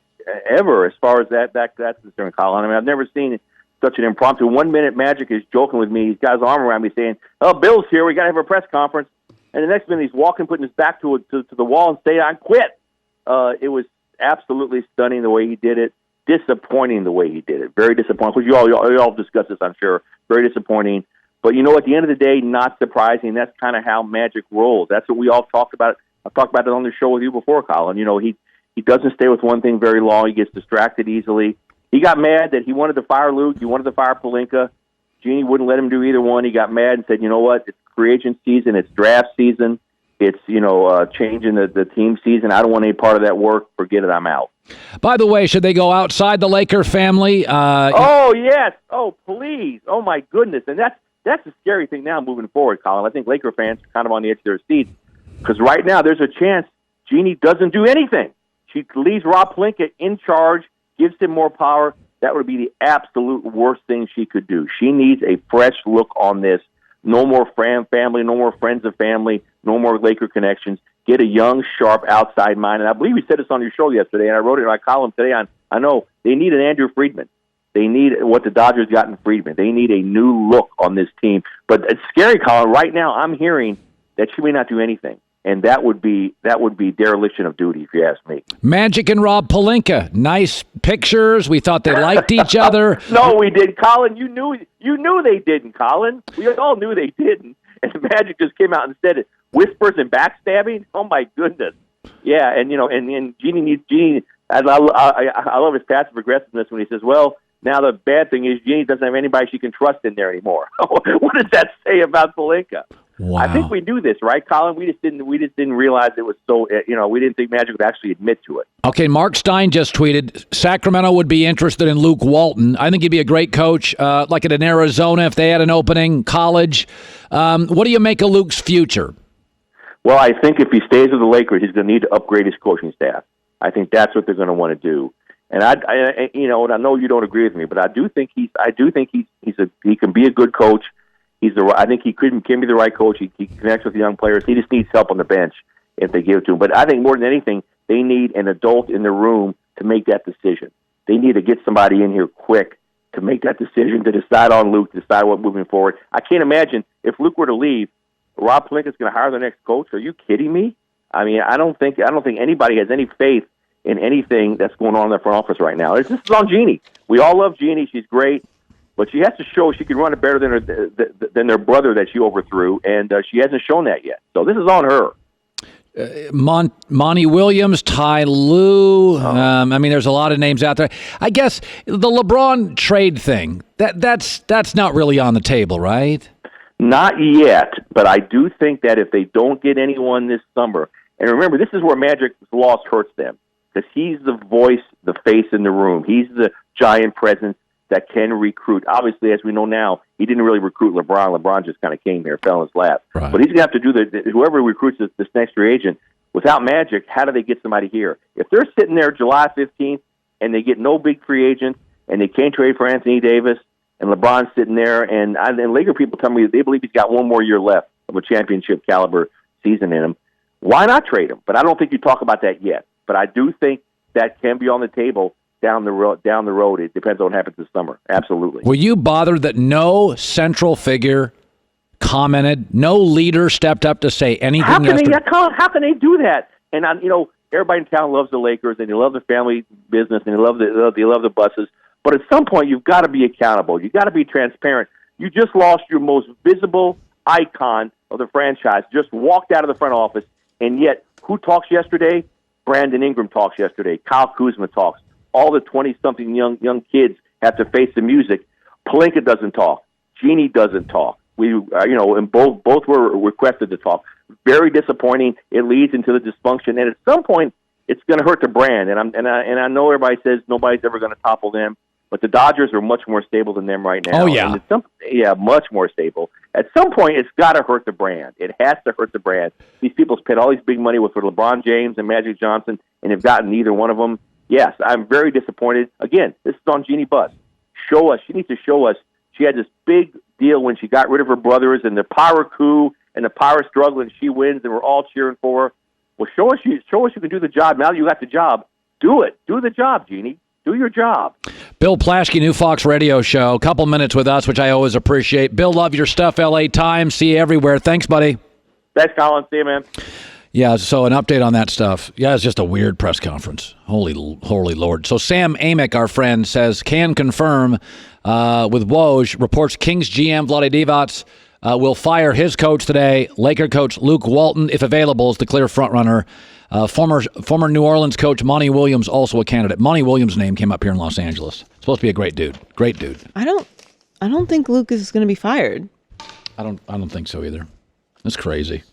ever, as far as that's concerned, Colin. I mean, I've never seen such an impromptu. 1 minute Magic is joking with me. He's got his arm around me saying, "Oh, Bill's here. We got to have a press conference." And the next minute he's walking, putting his back to the wall and saying, "I quit." It was absolutely stunning the way he did it. Disappointing the way he did it. Very disappointing. Because you all discussed this, I'm sure. Very disappointing. But you know, at the end of the day, not surprising. That's kind of how Magic rolls. That's what we all talked about. I've talked about it on the show with you before, Colin. You know, he doesn't stay with one thing very long. He gets distracted easily. He got mad that he wanted to fire Luke. He wanted to fire Pelinka. Jeannie wouldn't let him do either one. He got mad and said, "You know what? It's free agent season. It's draft season. It's, changing the team season. I don't want any part of that work. Forget it. I'm out." By the way, should they go outside the Laker family? Oh, yes. Oh, please. Oh, my goodness. And that's the scary thing now moving forward, Colin. I think Laker fans are kind of on the edge of their seats because right now there's a chance Jeannie doesn't do anything. She leaves Rob Pelinka in charge, gives him more power. That would be the absolute worst thing she could do. She needs a fresh look on this. No more family, no more friends of family, no more Laker connections. Get a young, sharp, outside mind. And I believe you said this on your show yesterday, and I wrote it in my column today I know they need an Andrew Friedman. They need what the Dodgers got in Friedman. They need a new look on this team. But it's scary, Colin. Right now I'm hearing that she may not do anything. And that would be dereliction of duty, if you ask me. Magic and Rob Pelinka, nice pictures. We thought they liked each other. No, we did, Colin. You knew they didn't, Colin. We all knew they didn't. And Magic just came out and said it. Whispers and backstabbing. Oh my goodness. Yeah, and Jeannie. I love his passive aggressiveness when he says, "Well, now the bad thing is Jeannie doesn't have anybody she can trust in there anymore." What does that say about Pelinka? Wow. I think we knew this, right, Colin? We just didn't realize it was so. We didn't think Magic would actually admit to it. Okay, Mark Stein just tweeted Sacramento would be interested in Luke Walton. I think he'd be a great coach, like at an Arizona if they had an opening. College. What do you make of Luke's future? Well, I think if he stays with the Lakers, he's going to need to upgrade his coaching staff. I think that's what they're going to want to do. And and I know you don't agree with me, but I do think he can be a good coach. I think he can be the right coach. He connects with the young players. He just needs help on the bench if they give it to him. But I think more than anything, they need an adult in the room to make that decision. They need to get somebody in here quick to make that decision, to decide on Luke, to decide what moving forward. I can't imagine if Luke were to leave, Rob Pelinka's going to hire the next coach. Are you kidding me? I mean, I don't think anybody has any faith in anything that's going on in the front office right now. This is on Jeannie. We all love Jeannie. She's great. But she has to show she can run it better than their brother that she overthrew, and she hasn't shown that yet. So this is on her. Monty Williams, Ty Lue. There's a lot of names out there. I guess the LeBron trade thing, that's not really on the table, right? Not yet, but I do think that if they don't get anyone this summer, and remember, this is where Magic's loss hurts them, because he's the voice, the face in the room. He's the giant presence that can recruit. Obviously, as we know now, he didn't really recruit LeBron. LeBron just kind of came here, fell in his lap. Right. But he's going to have to do whoever recruits this next free agent. Without Magic, how do they get somebody here? If they're sitting there July 15th and they get no big free agent and they can't trade for Anthony Davis and LeBron's sitting there, and Laker people tell me they believe he's got one more year left of a championship caliber season in him, why not trade him? But I don't think you talk about that yet. But I do think that can be on the table down the road. It depends on what happens this summer. Absolutely. Were you bothered that no central figure commented. No leader stepped up to say anything yesterday. How can they do that? And everybody in town loves the Lakers, and they love the family business, and they love the buses. But at some point, you've got to be accountable. You've got to be transparent. You just lost your most visible icon of the franchise. Just walked out of the front office, and yet who talks yesterday? Brandon Ingram talks yesterday. Kyle Kuzma talks. All the 20-something young kids have to face the music. Pelinka doesn't talk. Jeannie doesn't talk. And both were requested to talk. Very disappointing. It leads into the dysfunction, and at some point, it's going to hurt the brand. And I know everybody says nobody's ever going to topple them, but the Dodgers are much more stable than them right now. Oh yeah, much more stable. At some point, it's got to hurt the brand. It has to hurt the brand. These people spent all these big money for LeBron James and Magic Johnson, and have gotten neither one of them. Yes, I'm very disappointed. Again, this is on Jeannie Buss. Show us. She needs to show us. She had this big deal when she got rid of her brothers and the power coup and the power struggle, and she wins, and we're all cheering for her. Well, show us you can do the job. Now that you got the job, do it. Do the job, Jeannie. Do your job. Bill Plaschke, new Fox radio show. A couple minutes with us, which I always appreciate. Bill, love your stuff, LA Times. See you everywhere. Thanks, buddy. Thanks, Colin. See you, man. Yeah, so an update on that stuff. Yeah, it's just a weird press conference. Holy Lord. So Sam Amick, our friend, says, can confirm with Woj, reports Kings GM Vlade Divac will fire his coach today. Laker coach Luke Walton, if available, is the clear frontrunner. Former New Orleans coach Monty Williams, also a candidate. Monty Williams' name came up here in Los Angeles. Supposed to be a great dude. Great dude. I don't think Luke is going to be fired. I don't think so either. That's crazy.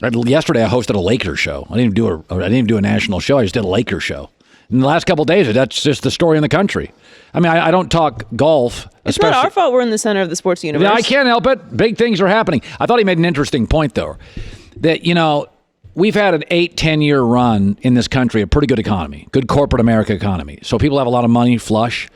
Yesterday, I hosted a Lakers show. I didn't even do a national show. I just did a Lakers show. In the last couple of days, that's just the story in the country. I mean, I don't talk golf. It's not our fault we're in the center of the sports universe. Yeah, I can't help it. Big things are happening. I thought he made an interesting point, though, that, we've had an 8-10 year run in this country, a pretty good economy, good corporate America economy. So people have a lot of money flush.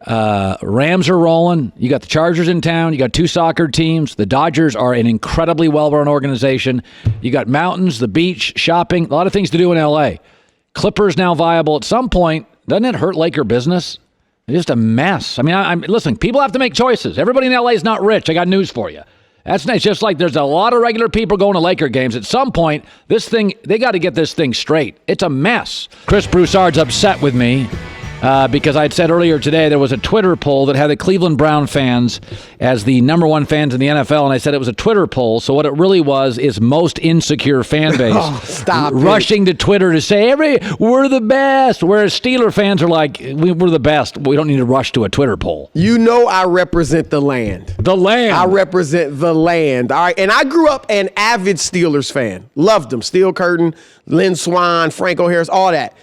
Rams are rolling. You got the Chargers in town. You got 2 soccer teams. The Dodgers are an incredibly well-run organization. You got mountains, the beach, shopping, a lot of things to do in L.A. Clippers now viable. At some point, doesn't it hurt Laker business? It's just a mess. I mean, listen, people have to make choices. Everybody in L.A. is not rich. I got news for you. That's nice. Just like there's a lot of regular people going to Laker games. At some point, they got to get this thing straight. It's a mess. Chris Broussard's upset with me because I'd said earlier today there was a Twitter poll that had the Cleveland Brown fans as the number 1 fans in the NFL, and I said it was a Twitter poll, so what it really was is most insecure fan base rushing to Twitter to say, we're the best, whereas Steeler fans are like, we're the best. We don't need to rush to a Twitter poll. I represent the land. The land. I represent the land. All right, and I grew up an avid Steelers fan. Loved them. Steel Curtain, Lynn Swan, Franco Harris, all that.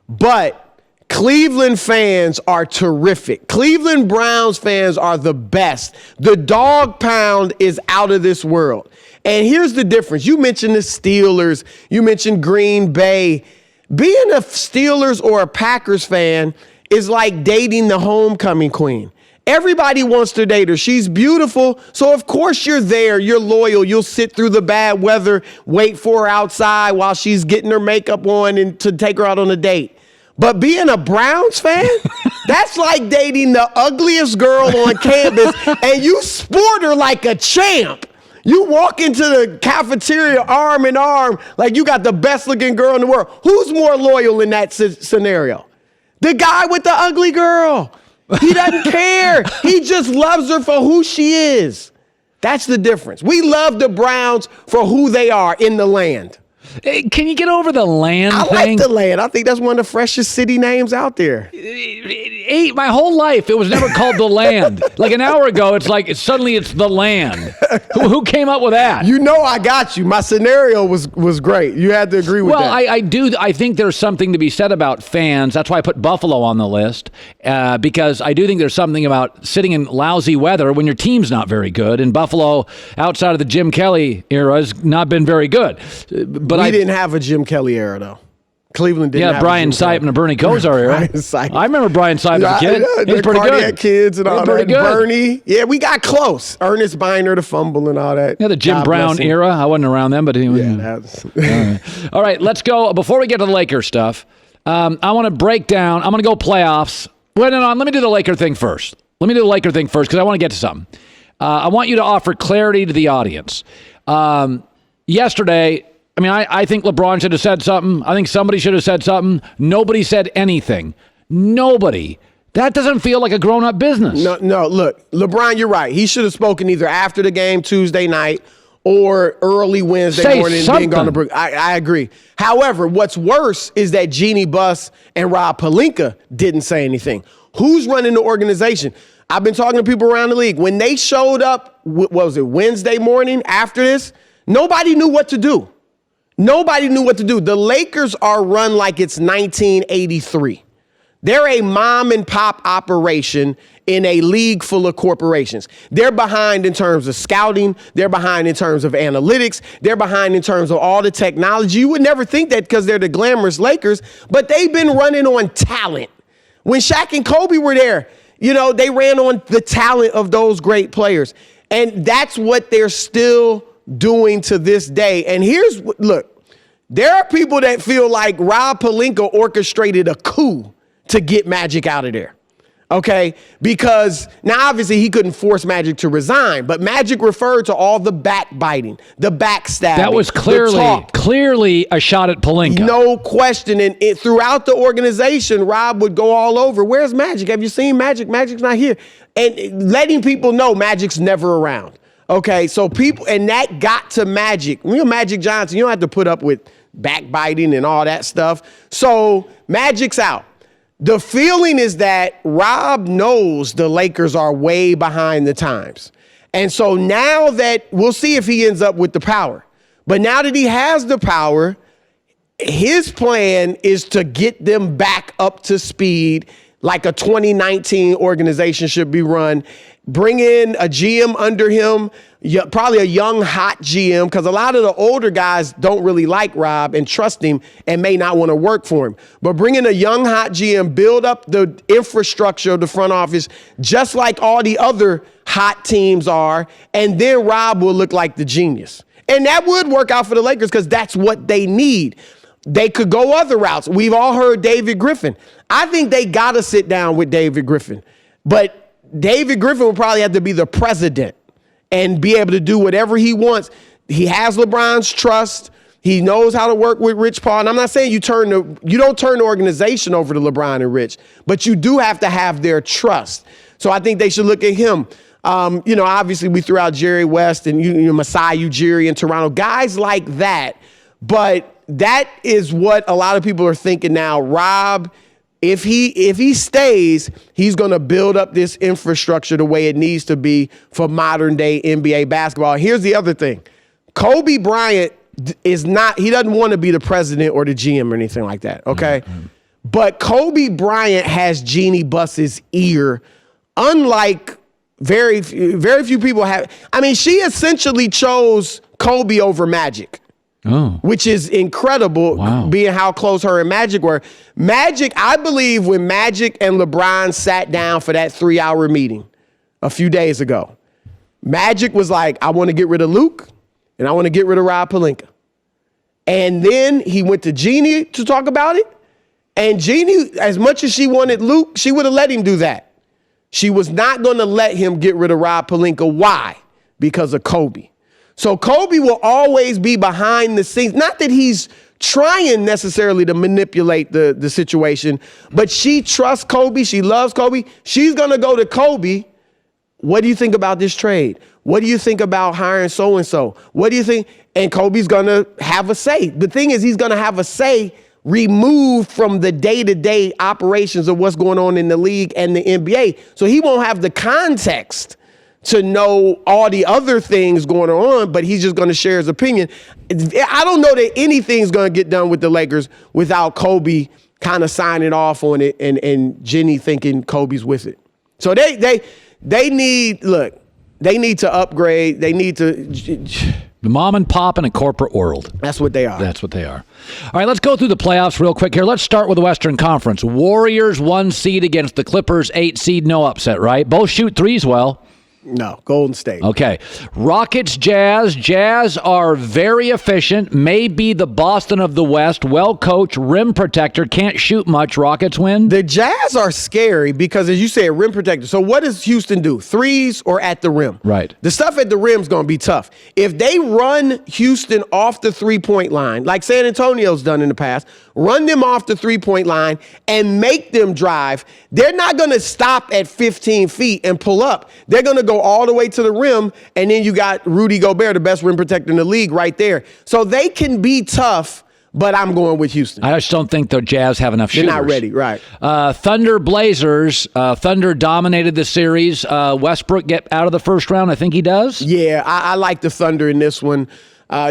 But Cleveland fans are terrific. Cleveland Browns fans are the best. The dog pound is out of this world. And here's the difference. You mentioned the Steelers. You mentioned Green Bay. Being a Steelers or a Packers fan is like dating the homecoming queen. Everybody wants to date her. She's beautiful. So, of course, you're there. You're loyal. You'll sit through the bad weather, wait for her outside while she's getting her makeup on and to take her out on a date. But being a Browns fan, that's like dating the ugliest girl on campus, and you sport her like a champ. You walk into the cafeteria arm in arm like you got the best-looking girl in the world. Who's more loyal in that scenario? The guy with the ugly girl. He doesn't care. He just loves her for who she is. That's the difference. We love the Browns for who they are in the land. Can you get over the land thing? I like the land. I think that's one of the freshest city names out there. My whole life, it was never called the land. Like an hour ago, it's like suddenly it's the land. Who came up with that? I got you. My scenario was great. You had to agree with that. Well, I think there's something to be said about fans. That's why I put Buffalo on the list, because I do think there's something about sitting in lousy weather when your team's not very good. And Buffalo, outside of the Jim Kelly era, has not been very good. But we didn't have a Jim Kelly era, though. Cleveland didn't have Brian Sipes and Bernie Kosar era. I remember Brian Sipes as a kid. He's pretty good. Kids and all that. Bernie. Yeah, we got close. Ernest Biner, the fumble and all that. Yeah, the Jim Brown era. I wasn't around then, but he was. Yeah, all right, let's go. Before we get to the Lakers stuff, I want to break down. I'm going to go playoffs. Wait, no, let me do the Laker thing first. Because I want to get to something. I want you to offer clarity to the audience. Yesterday, I think LeBron should have said something. I think somebody should have said something. Nobody said anything. Nobody. That doesn't feel like a grown-up business. No, look, LeBron, you're right. He should have spoken either after the game Tuesday night or early Wednesday morning. Something. I agree. However, what's worse is that Jeannie Buss and Rob Pelinka didn't say anything. Who's running the organization? I've been talking to people around the league. When they showed up, what was it, Wednesday morning after this, nobody knew what to do. Nobody knew what to do. The Lakers are run like it's 1983. They're a mom and pop operation in a league full of corporations. They're behind in terms of scouting. They're behind in terms of analytics. They're behind in terms of all the technology. You would never think that because they're the glamorous Lakers, but they've been running on talent. When Shaq and Kobe were there, they ran on the talent of those great players. And that's what they're still doing to this day. And look, there are people that feel like Rob Pelinka orchestrated a coup to get Magic out of there. Okay? Because now obviously he couldn't force Magic to resign, but Magic referred to all the backbiting, the backstabbing. That was clearly a shot at Pelinka. No question. And throughout the organization, Rob would go all over. Where's Magic? Have you seen Magic? Magic's not here. And letting people know Magic's never around. Okay, so and that got to Magic. Magic Johnson, you don't have to put up with backbiting and all that stuff. So Magic's out. The feeling is that Rob knows the Lakers are way behind the times. And so now that we'll see if he ends up with the power. But now that he has the power, his plan is to get them back up to speed like a 2019 organization should be run. Bring in a GM under him, probably a young, hot GM, because a lot of the older guys don't really like Rob and trust him and may not want to work for him. But bring in a young, hot GM, build up the infrastructure of the front office, just like all the other hot teams are, and then Rob will look like the genius. And that would work out for the Lakers because that's what they need. They could go other routes. We've all heard David Griffin. I think they got to sit down with David Griffin. But David Griffin will probably have to be the president and be able to do whatever he wants. He has LeBron's trust. He knows how to work with Rich Paul. And I'm not saying you don't turn the organization over to LeBron and Rich, but you do have to have their trust. So I think they should look at him. Obviously we threw out Jerry West and Masai Ujiri in Toronto, guys like that. But that is what a lot of people are thinking now. Rob, if he stays, he's going to build up this infrastructure the way it needs to be for modern day NBA basketball. Here's the other thing. Kobe Bryant he doesn't want to be the president or the GM or anything like that. Okay. Mm-hmm. But Kobe Bryant has Jeannie Buss's ear, unlike very few people have. She essentially chose Kobe over Magic. Oh. Which is incredible, being how close her and Magic were. Magic, I believe when Magic and LeBron sat down for that 3-hour meeting a few days ago, Magic was like, I want to get rid of Luke and I want to get rid of Rob Pelinka. And then he went to Jeannie to talk about it. And Jeannie, as much as she wanted Luke, she would have let him do that. She was not going to let him get rid of Rob Pelinka. Why? Because of Kobe. So Kobe will always be behind the scenes. Not that he's trying necessarily to manipulate the situation, but she trusts Kobe. She loves Kobe. She's going to go to Kobe. What do you think about this trade? What do you think about hiring so-and-so? What do you think? And Kobe's going to have a say. The thing is, he's going to have a say removed from the day-to-day operations of what's going on in the league and the NBA. So he won't have the context to know all the other things going on, but he's just going to share his opinion. I don't know that anything's going to get done with the Lakers without Kobe kind of signing off on it and Jenny thinking Kobe's with it. So they need to upgrade. They need to... The mom and pop in a corporate world. That's what they are. That's what they are. All right, let's go through the playoffs real quick here. Let's start with the Western Conference. Warriors 1 seed against the Clippers 8 seed. No upset, right? Both shoot threes well. No, Golden State. Okay. Rockets, Jazz. Jazz are very efficient, may be the Boston of the West, well-coached, rim protector, can't shoot much. Rockets win? The Jazz are scary because, as you said, rim protector. So what does Houston do? Threes or at the rim? Right. The stuff at the rim is going to be tough. If they run Houston off the three-point line, like San Antonio's done in the past, run them off the three-point line and make them drive, they're not going to stop at 15 feet and pull up. They're going to go all the way to the rim, and then you got Rudy Gobert, the best rim protector in the league, right there. So they can be tough, but I'm going with Houston. I just don't think the Jazz have enough shooters. They're not ready, right. Thunder, Blazers. Thunder dominated the series. Westbrook get out of the first round? I think he does. Yeah, I like the Thunder in this one.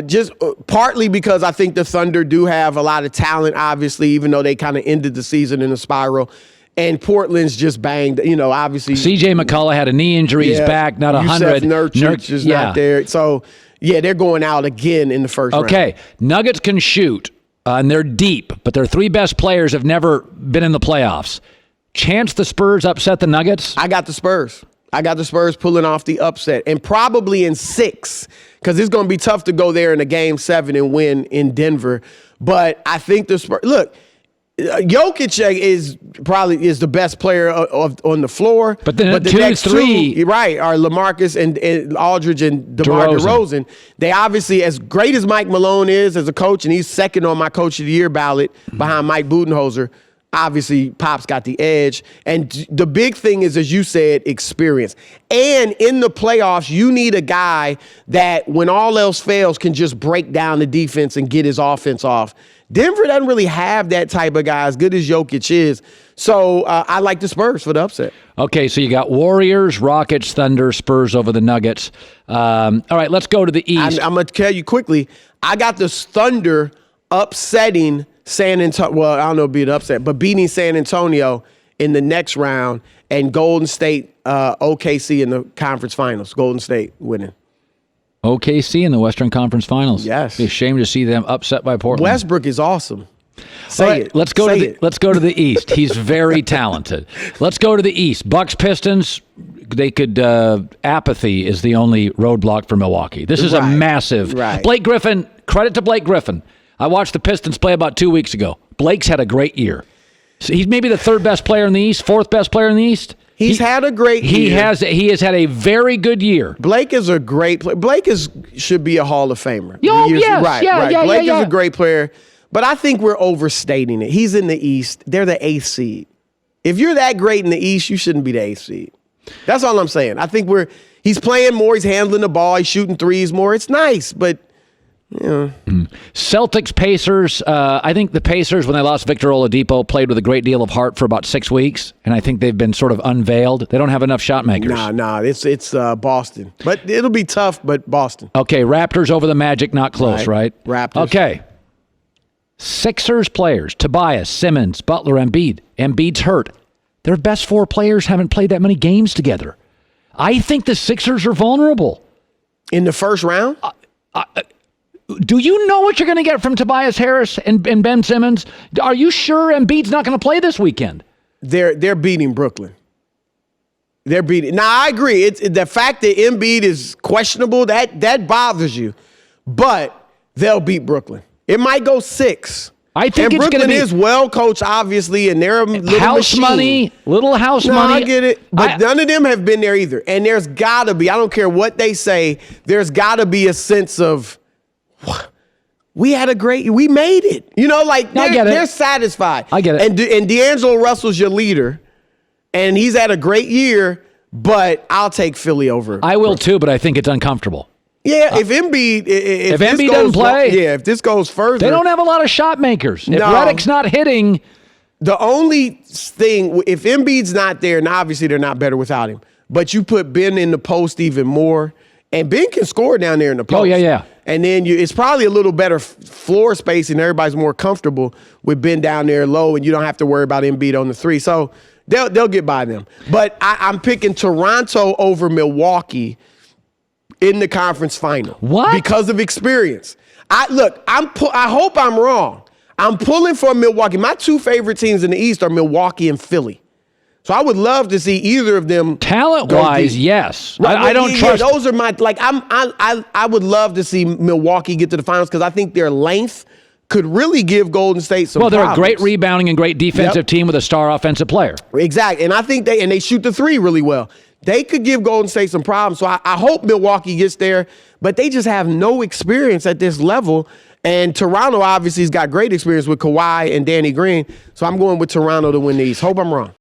Just partly because I think the Thunder do have a lot of talent, obviously, even though they kind of ended the season in a spiral. And Portland's just banged, obviously. C.J. McCullough had a knee injury. He's back, not 100. Nurkic is not there. So, yeah, they're going out again in the first round. Okay, Nuggets can shoot, and they're deep, but their three best players have never been in the playoffs. Chance the Spurs upset the Nuggets? I got the Spurs. I got the Spurs pulling off the upset, and probably in 6, because it's going to be tough to go there in a Game 7 and win in Denver. But I think the Spurs – look, Jokic is the best player on the floor. But the next 2-3 two, right, are LaMarcus and Aldridge and DeMar DeRozan. They obviously, as great as Mike Malone is as a coach, and he's second on my Coach of the Year ballot behind Mike Budenholzer, obviously Pop's got the edge. And the big thing is, as you said, experience. And in the playoffs, you need a guy that, when all else fails, can just break down the defense and get his offense off. Denver doesn't really have that type of guy, as good as Jokic is. So I like the Spurs for the upset. Okay, so you got Warriors, Rockets, Thunder, Spurs over the Nuggets. All right, let's go to the East. I'm going to tell you quickly, I got the Thunder upsetting San Antonio. Well, I don't know if it'd be an upset, but beating San Antonio in the next round, and Golden State, OKC in the conference finals. Golden State winning. OKC in the Western Conference Finals. Yes. It'd be a shame to see them upset by Portland. Westbrook is awesome. Say it. Let's go to the East. He's very talented. Let's go to the East. Bucks, Pistons. They could. Apathy is the only roadblock for Milwaukee. This is a massive. Right. Blake Griffin. Credit to Blake Griffin. I watched the Pistons play about 2 weeks ago. Blake's had a great year. So he's maybe the third best player in the East, fourth best player in the East. He's had a great year. He has had a very good year. Blake is a great player. Blake should be a Hall of Famer. Yes. Right. Blake is a great player, but I think we're overstating it. He's in the East. They're the 8th seed. If you're that great in the East, you shouldn't be the 8th seed. That's all I'm saying. I think he's playing more. He's handling the ball. He's shooting threes more. It's nice, but Celtics, Pacers. I think the Pacers, when they lost Victor Oladipo, played with a great deal of heart for about 6 weeks, and I think they've been sort of unveiled. They don't have enough shot makers. Nah, it's Boston, but it'll be tough. But Boston. Okay, Raptors over the Magic, not close, right? Raptors. Okay. Sixers players: Tobias, Simmons, Butler, Embiid. Embiid's hurt. Their best 4 players haven't played that many games together. I think the Sixers are vulnerable in the first round. Do you know what you're going to get from Tobias Harris and Ben Simmons? Are you sure Embiid's not going to play this weekend? They're beating Brooklyn. They're beating. Now, I agree. It's the fact that Embiid is questionable, that bothers you. But they'll beat Brooklyn. It might go 6. I think it's Brooklyn going to be is well coached, obviously, and they're a little house machine. Little house money. I get it, but none of them have been there either. And there's got to be, I don't care what they say, there's got to be a sense of, we made it. They're satisfied. I get it. And D'Angelo Russell's your leader, and he's had a great year, but I'll take Philly over. I will too, but I think it's uncomfortable. Yeah, if Embiid doesn't play, if this goes further, they don't have a lot of shot makers. If No. Redick's not hitting, the only thing, if Embiid's not there, and obviously they're not better without him, but you put Ben in the post even more, and Ben can score down there in the post. Oh, yeah. And then it's probably a little better floor space, and everybody's more comfortable with Ben down there low, and you don't have to worry about Embiid on the 3. So they'll get by them. But I'm picking Toronto over Milwaukee in the conference final. What? Because of experience. I hope I'm wrong. I'm pulling for Milwaukee. My 2 favorite teams in the East are Milwaukee and Philly. So I would love to see either of them. Talent-wise, yes. Right, I don't trust. Those are my I would love to see Milwaukee get to the finals because I think their length could really give Golden State some. Well, they're problems. a great rebounding and great defensive team with a star offensive player. Exactly, and I think they shoot the three really well. They could give Golden State some problems. So I hope Milwaukee gets there, but they just have no experience at this level. And Toronto obviously has got great experience with Kawhi and Danny Green. So I'm going with Toronto to win these. Hope I'm wrong.